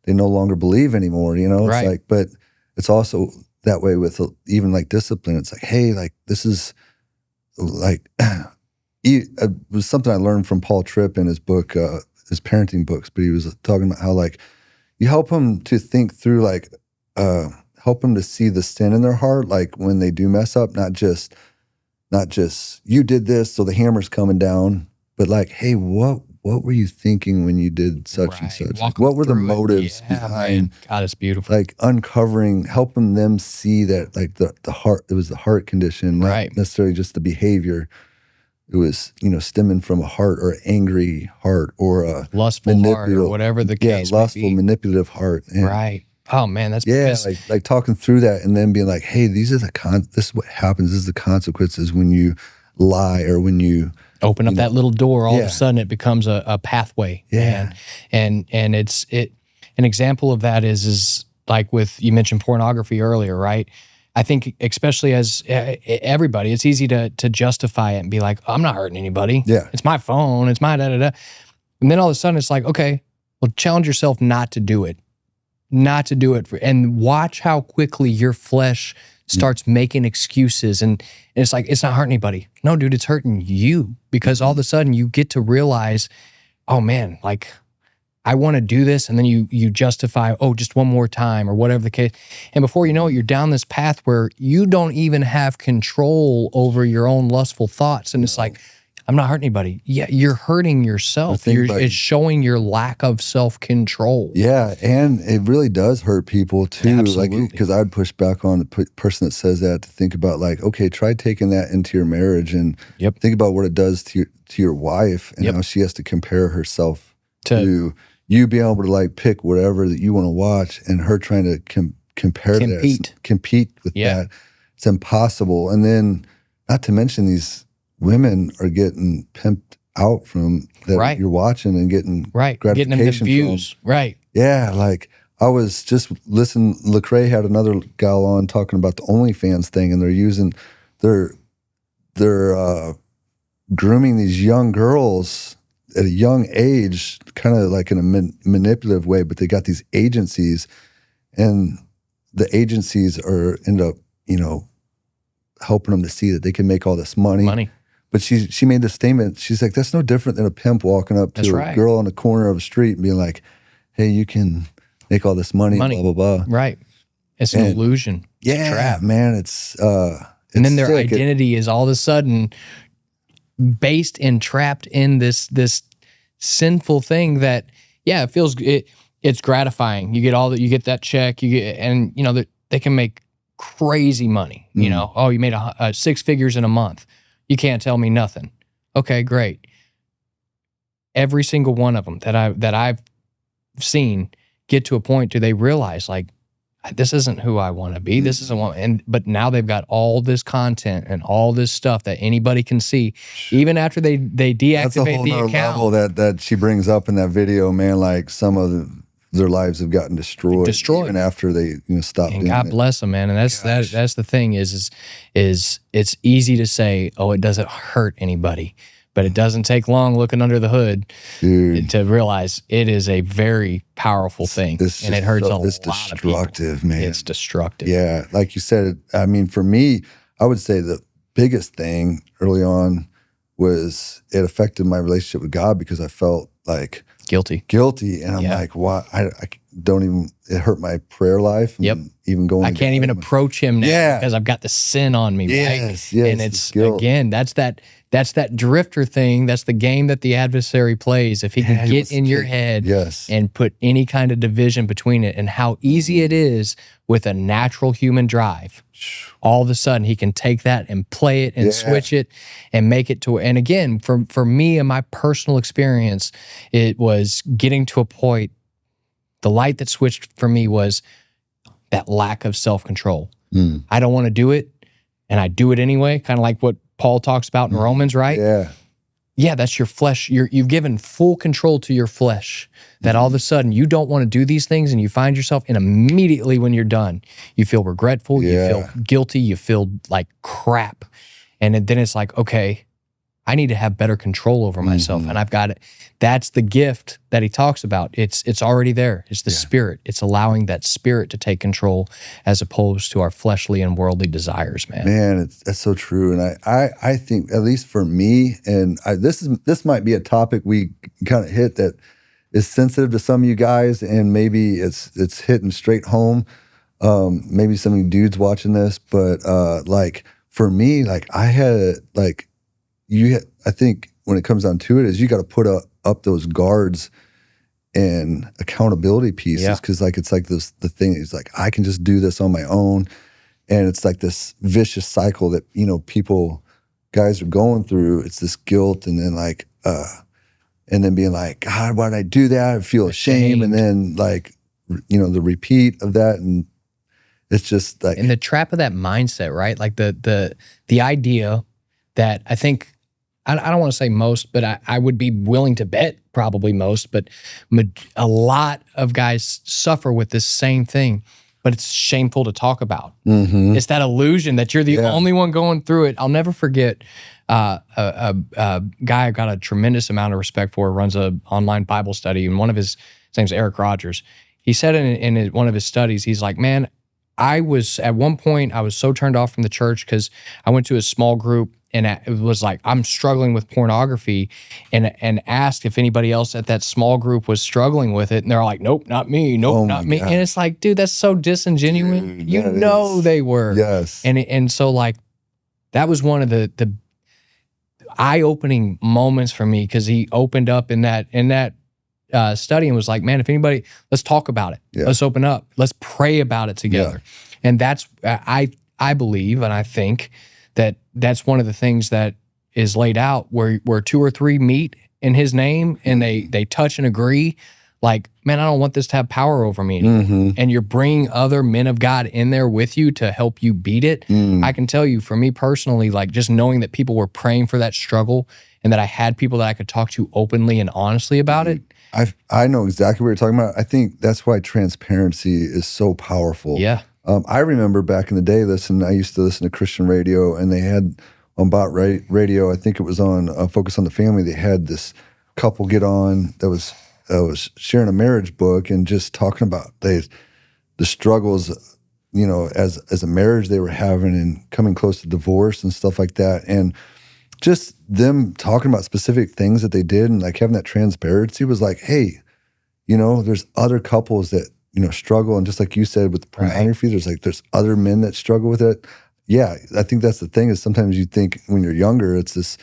[SPEAKER 2] they no longer believe anymore. You know, it's like, but it's also that way with even like discipline. It's like, hey, like this is like it was something I learned from Paul Tripp in his book, his parenting books. But he was talking about how like you help them to think through, like help them to see the sin in their heart, like when they do mess up, not just you did this, so the hammer's coming down, but like, hey, what were you thinking when you did such and such? Like, what were the motives behind?
[SPEAKER 1] God, it's beautiful.
[SPEAKER 2] Like uncovering, helping them see that like the heart, it was the heart condition, not necessarily just the behavior. It was, you know, stemming from a heart or angry heart or a
[SPEAKER 1] lustful heart or whatever the case may
[SPEAKER 2] lustful,
[SPEAKER 1] be.
[SPEAKER 2] manipulative heart. And
[SPEAKER 1] Oh man, that's
[SPEAKER 2] because, like talking through that and then being like, hey, these are this is what happens. This is the consequences when you lie or when you
[SPEAKER 1] open up that little door. All of a sudden, it becomes a pathway.
[SPEAKER 2] Yeah,
[SPEAKER 1] and it's an example of that is like with, you mentioned pornography earlier, right? I think especially as everybody, it's easy to justify it and be like, I'm not hurting anybody.
[SPEAKER 2] Yeah,
[SPEAKER 1] it's my phone. It's my da-da-da. And then all of a sudden it's like, okay, well, challenge yourself not to do it. And watch how quickly your flesh starts making excuses. And it's like, it's not hurting anybody. No, dude, it's hurting you, because all of a sudden you get to realize, oh man, like I want to do this. And then you justify, oh, just one more time or whatever the case. And before you know it, you're down this path where you don't even have control over your own lustful thoughts. And it's like, I'm not hurting anybody. Yeah, you're hurting yourself. It's showing your lack of self-control.
[SPEAKER 2] Yeah, and it really does hurt people too. Absolutely. Like, because I'd push back on the person that says that to think about like, okay, try taking that into your marriage and think about what it does to your wife and how she has to compare herself to you being able to like pick whatever that you want to watch, and her trying to compete with that. It's impossible. And then, not to mention, these women are getting pimped out from that you're watching and getting gratification
[SPEAKER 1] getting them the views. From.
[SPEAKER 2] Yeah, like I was just listening. Lecrae had another gal on talking about the OnlyFans thing, and they're grooming these young girls at a young age, kind of like in a manipulative way. But they got these agencies, and the agencies end up, you know, helping them to see that they can make all this money. But she made this statement. She's like, that's no different than a pimp walking up to a girl on the corner of a street and being like, hey, you can make all this money. Blah, blah, blah.
[SPEAKER 1] Right. It's an illusion. It's a trap.
[SPEAKER 2] Man, it's
[SPEAKER 1] and then their identity is all of a sudden based and trapped in this sinful thing that, it feels, it's gratifying. You get that check, and you know, they can make crazy money. You know, oh, you made 6 figures in a month. You can't tell me nothing. Okay, great. Every single one of them that I've seen get to a point do they realize, like, this isn't who I want to be. This isn't what, but now they've got all this content and all this stuff that anybody can see, even after they deactivate
[SPEAKER 2] That's a whole
[SPEAKER 1] the
[SPEAKER 2] nother
[SPEAKER 1] account.
[SPEAKER 2] Level that she brings up in that video, man. Like some of their lives have gotten destroyed even after they stopped.
[SPEAKER 1] And God bless them, man. And that's the thing is it's easy to say, oh, it doesn't hurt anybody, but it doesn't take long looking under the hood to realize it is a very powerful thing, and it hurts a lot of people. It's destructive, man. It's destructive.
[SPEAKER 2] Yeah, like you said. I mean, for me, I would say the biggest thing early on was it affected my relationship with God, because I felt like
[SPEAKER 1] guilty, and
[SPEAKER 2] I'm like, why? I don't even. It hurt my prayer life. And even going,
[SPEAKER 1] I can't even approach Him now because I've got the sin on me.
[SPEAKER 2] Yes,
[SPEAKER 1] and it's again, that's that drifter thing. That's the game that the adversary plays. If he can get in your head and put any kind of division between it, and how easy it is with a natural human drive, all of a sudden he can take that and play it and switch it and make it to. And again, for me and my personal experience, it was getting to a point. The light that switched for me was that lack of self-control. I don't want to do it, and I do it anyway, kind of like what Paul talks about in Romans, right?
[SPEAKER 2] Yeah.
[SPEAKER 1] yeah, that's your flesh. You've given full control to your flesh, that all of a sudden you don't want to do these things, and you find yourself, and immediately when you're done, you feel regretful, you feel guilty, you feel like crap. And then it's like, okay, I need to have better control over myself. And I've got it. That's the gift that he talks about. It's already there. It's the spirit. It's allowing that spirit to take control as opposed to our fleshly and worldly desires, man.
[SPEAKER 2] Man, that's so true. And I think, at least for me, and this might be a topic we kind of hit that is sensitive to some of you guys, and maybe it's hitting straight home. Maybe some of you dudes watching this, but like for me, like I had like I think when it comes down to it, is you got to put up those guards and accountability pieces, because like it's like the thing is like I can just do this on my own, and it's like this vicious cycle that guys are going through. It's this guilt, and then like and then being like, God, why did I do that? I feel ashamed, and then like the repeat of that, and it's just like,
[SPEAKER 1] and the trap of that mindset, right? Like the idea that I think, I don't want to say most, but I would be willing to bet probably most, but a lot of guys suffer with this same thing, but it's shameful to talk about. It's that illusion that you're the only one going through it. I'll never forget a guy I got a tremendous amount of respect for, runs an online Bible study, and his name's Eric Rogers. He said in one of his studies, he's like, man, at one point, I was so turned off from the church because I went to a small group, and it was like, I'm struggling with pornography, and asked if anybody else at that small group was struggling with it. And they're like, nope, not me. Nope, not me. God. And it's like, dude, that's so disingenuous. Dude, they were.
[SPEAKER 2] Yes.
[SPEAKER 1] And so like, that was one of the eye-opening moments for me, because he opened up in that study and was like, man, if anybody, let's talk about it. Let's open up. Let's pray about it together. And that's, I believe, and I think that's one of the things that is laid out where 2 or 3 meet in his name and they touch and agree. Like, man, I don't want this to have power over me anymore. And you're bringing other men of God in there with you to help you beat it. I can tell you, for me personally, like just knowing that people were praying for that struggle, and that I had people that I could talk to openly and honestly about it.
[SPEAKER 2] I know exactly what you're talking about. I think that's why transparency is so powerful.
[SPEAKER 1] Yeah.
[SPEAKER 2] I remember back in the day, I used to listen to Christian radio, and they had on Bot Radio, I think it was on Focus on the Family, they had this couple get on that was sharing a marriage book and just talking about the struggles, as a marriage they were having, and coming close to divorce and stuff like that. And just them talking about specific things that they did, and like having that transparency was like, hey, there's other couples that, struggle. And just like you said with pornography, there's other men that struggle with it. Yeah, I think that's the thing, is sometimes you think when you're younger, it's this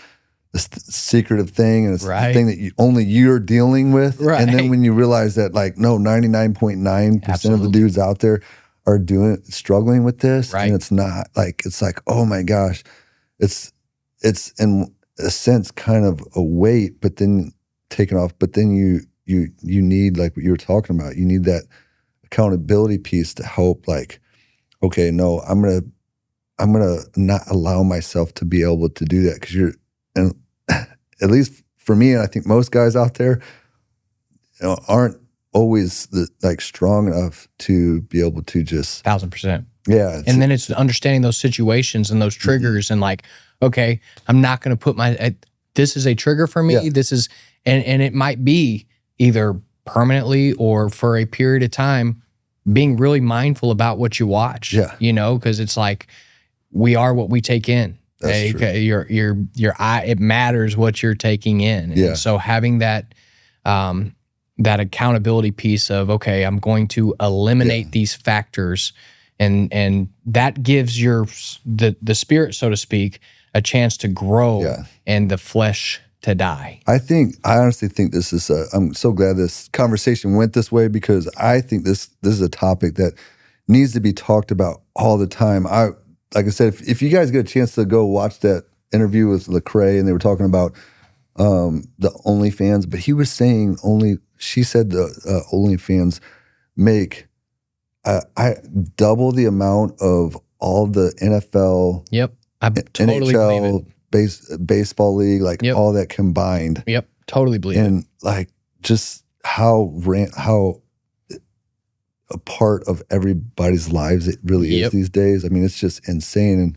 [SPEAKER 2] secretive thing, and it's the thing that only you're dealing with. And then when you realize that, like, no, 99.9% of the dudes out there are struggling with this, and it's not like, it's like, oh my gosh, it's in a sense kind of a weight, but then taken off. But then you need, like what you were talking about, you need that accountability piece to help, like, okay, no, I'm gonna not allow myself to be able to do that, because and at least for me, and I think most guys out there, aren't always strong enough to be able to just
[SPEAKER 1] 1000%.
[SPEAKER 2] Yeah.
[SPEAKER 1] And then it's understanding those situations and those triggers, and like, okay, I'm not going to put this is a trigger for me. This is, and it might be either permanently or for a period of time, being really mindful about what you watch. Because it's like, we are what we take in.
[SPEAKER 2] That's true.
[SPEAKER 1] Your eye, it matters what you're taking in. And so having that that accountability piece of, okay, I'm going to eliminate these factors, and that gives the spirit, so to speak, a chance to grow and the flesh to die. I
[SPEAKER 2] honestly think this is I'm so glad this conversation went this way, because I think this is a topic that needs to be talked about all the time. Like I said, if you guys get a chance to go watch that interview with Lecrae, and they were talking about the OnlyFans, but he was saying she said the OnlyFans make double the amount of all the NFL,
[SPEAKER 1] I totally believe it.
[SPEAKER 2] baseball league, like
[SPEAKER 1] Yep.
[SPEAKER 2] all that combined.
[SPEAKER 1] Yep. Totally believe it.
[SPEAKER 2] And like just how a part of everybody's lives it really is
[SPEAKER 1] Yep.
[SPEAKER 2] these days. I mean, it's just insane.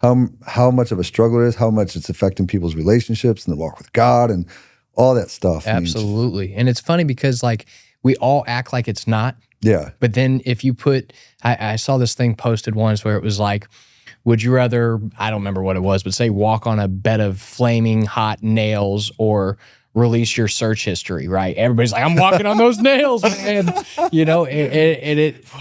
[SPEAKER 2] And how much of a struggle it is, how much it's affecting people's relationships and the walk with God and all that stuff.
[SPEAKER 1] Absolutely. And it's funny because like we all act like it's not.
[SPEAKER 2] Yeah.
[SPEAKER 1] But then if you put, I saw this thing posted once where it was like, would you rather, I don't remember what it was, but say walk on a bed of flaming hot nails or release your search history, right? Everybody's like, I'm walking on those nails, man. You know,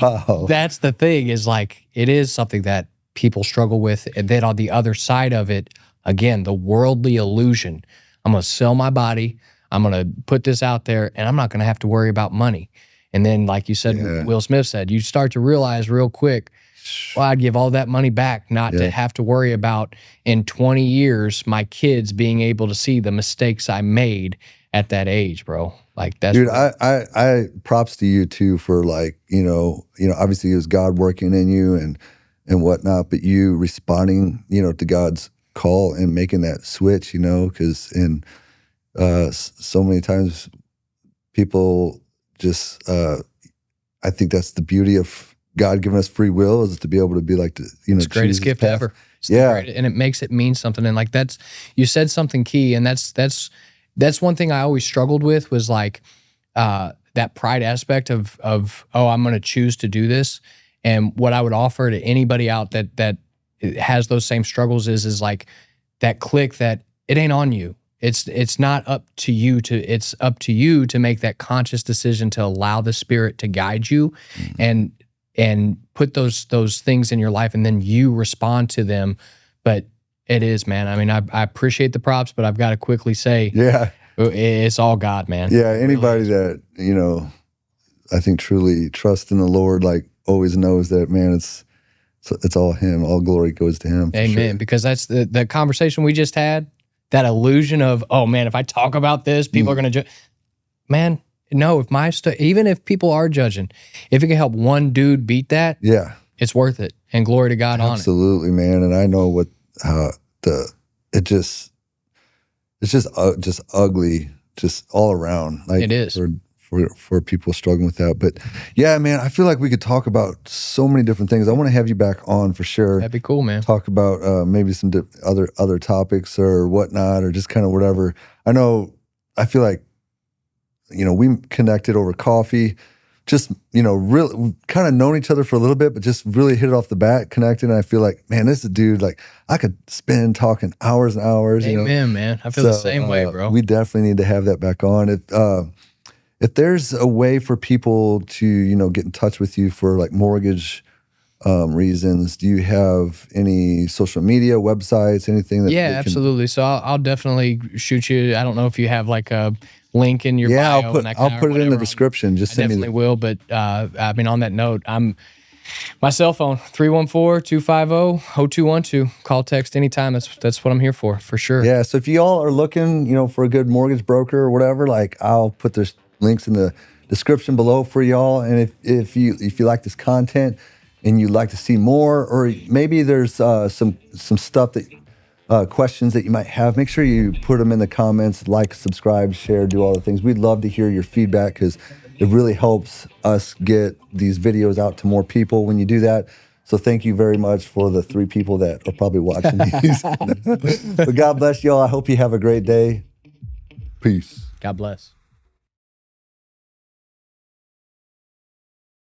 [SPEAKER 2] Wow.
[SPEAKER 1] that's the thing is like, it is something that people struggle with. And then on the other side of it, again, the worldly illusion. I'm going to sell my body. I'm going to put this out there and I'm not going to have to worry about money. And then, like you said,
[SPEAKER 2] Yeah.
[SPEAKER 1] Will Smith said, you start to realize real quick, well, I'd give all that money back not to have to worry about in 20 years my kids being able to see the mistakes I made at that age, bro. Like that's
[SPEAKER 2] dude. I props to you too for like you know obviously it was God working in you and whatnot, but you responding to God's call and making that switch, because in so many times people just I think that's the beauty of God giving us free will is to be able to be like, it's
[SPEAKER 1] the greatest gift ever. It's and it makes it mean something. And like you said something key, and that's one thing I always struggled with was like that pride aspect of oh, I'm going to choose to do this. And what I would offer to anybody out that has those same struggles is like that click that it ain't on you. It's not up to you it's up to you to make that conscious decision to allow the Spirit to guide you and put those things in your life, and then you respond to them. But it is, man. I mean, I appreciate the props, but I've got to quickly say, it's all God, man.
[SPEAKER 2] Yeah, anybody that I think truly trusts in the Lord, like always knows that, man, it's all Him. All glory goes to Him.
[SPEAKER 1] Amen.
[SPEAKER 2] Sure.
[SPEAKER 1] Because that's the conversation we just had. That illusion of, oh man, if I talk about this, people are going to judge. Man, no, even if people are judging, if it can help one dude beat that, it's worth it. And glory to God on it.
[SPEAKER 2] Absolutely, man. And I know it's just ugly, just all around. Like
[SPEAKER 1] it is
[SPEAKER 2] for people struggling with that. But yeah, man, I feel like we could talk about so many different things. I want to have you back on for sure.
[SPEAKER 1] That'd be cool, man.
[SPEAKER 2] Talk about maybe some other topics or whatnot, or just kind of whatever. I feel like, we connected over coffee, just, really kind of known each other for a little bit, but just really hit it off the bat, connected. And I feel like, man, this is a dude, like I could spend talking hours and hours.
[SPEAKER 1] Amen, man. I feel the same way, bro.
[SPEAKER 2] We definitely need to have that back on. If there's a way for people to, get in touch with you for like mortgage reasons, do you have any social media, websites, anything that?
[SPEAKER 1] Yeah, absolutely. So I'll definitely shoot you. I don't know if you have like a link in your bio.
[SPEAKER 2] I'll put it in the description. Just send me.
[SPEAKER 1] Definitely will. But I mean, on that note, my cell phone 314-250-0212. Call, text anytime. That's what I'm here for sure.
[SPEAKER 2] Yeah. So if you all are looking, for a good mortgage broker or whatever, like I'll put the links in the description below for y'all. And if you like this content and you'd like to see more, or maybe there's some stuff that questions that you might have, make sure you put them in the comments, like, subscribe, share, do all the things. We'd love to hear your feedback because it really helps us get these videos out to more people when you do that. So thank you very much for the 3 people that are probably watching these. But God bless y'all. I hope you have a great day. Peace.
[SPEAKER 1] God bless.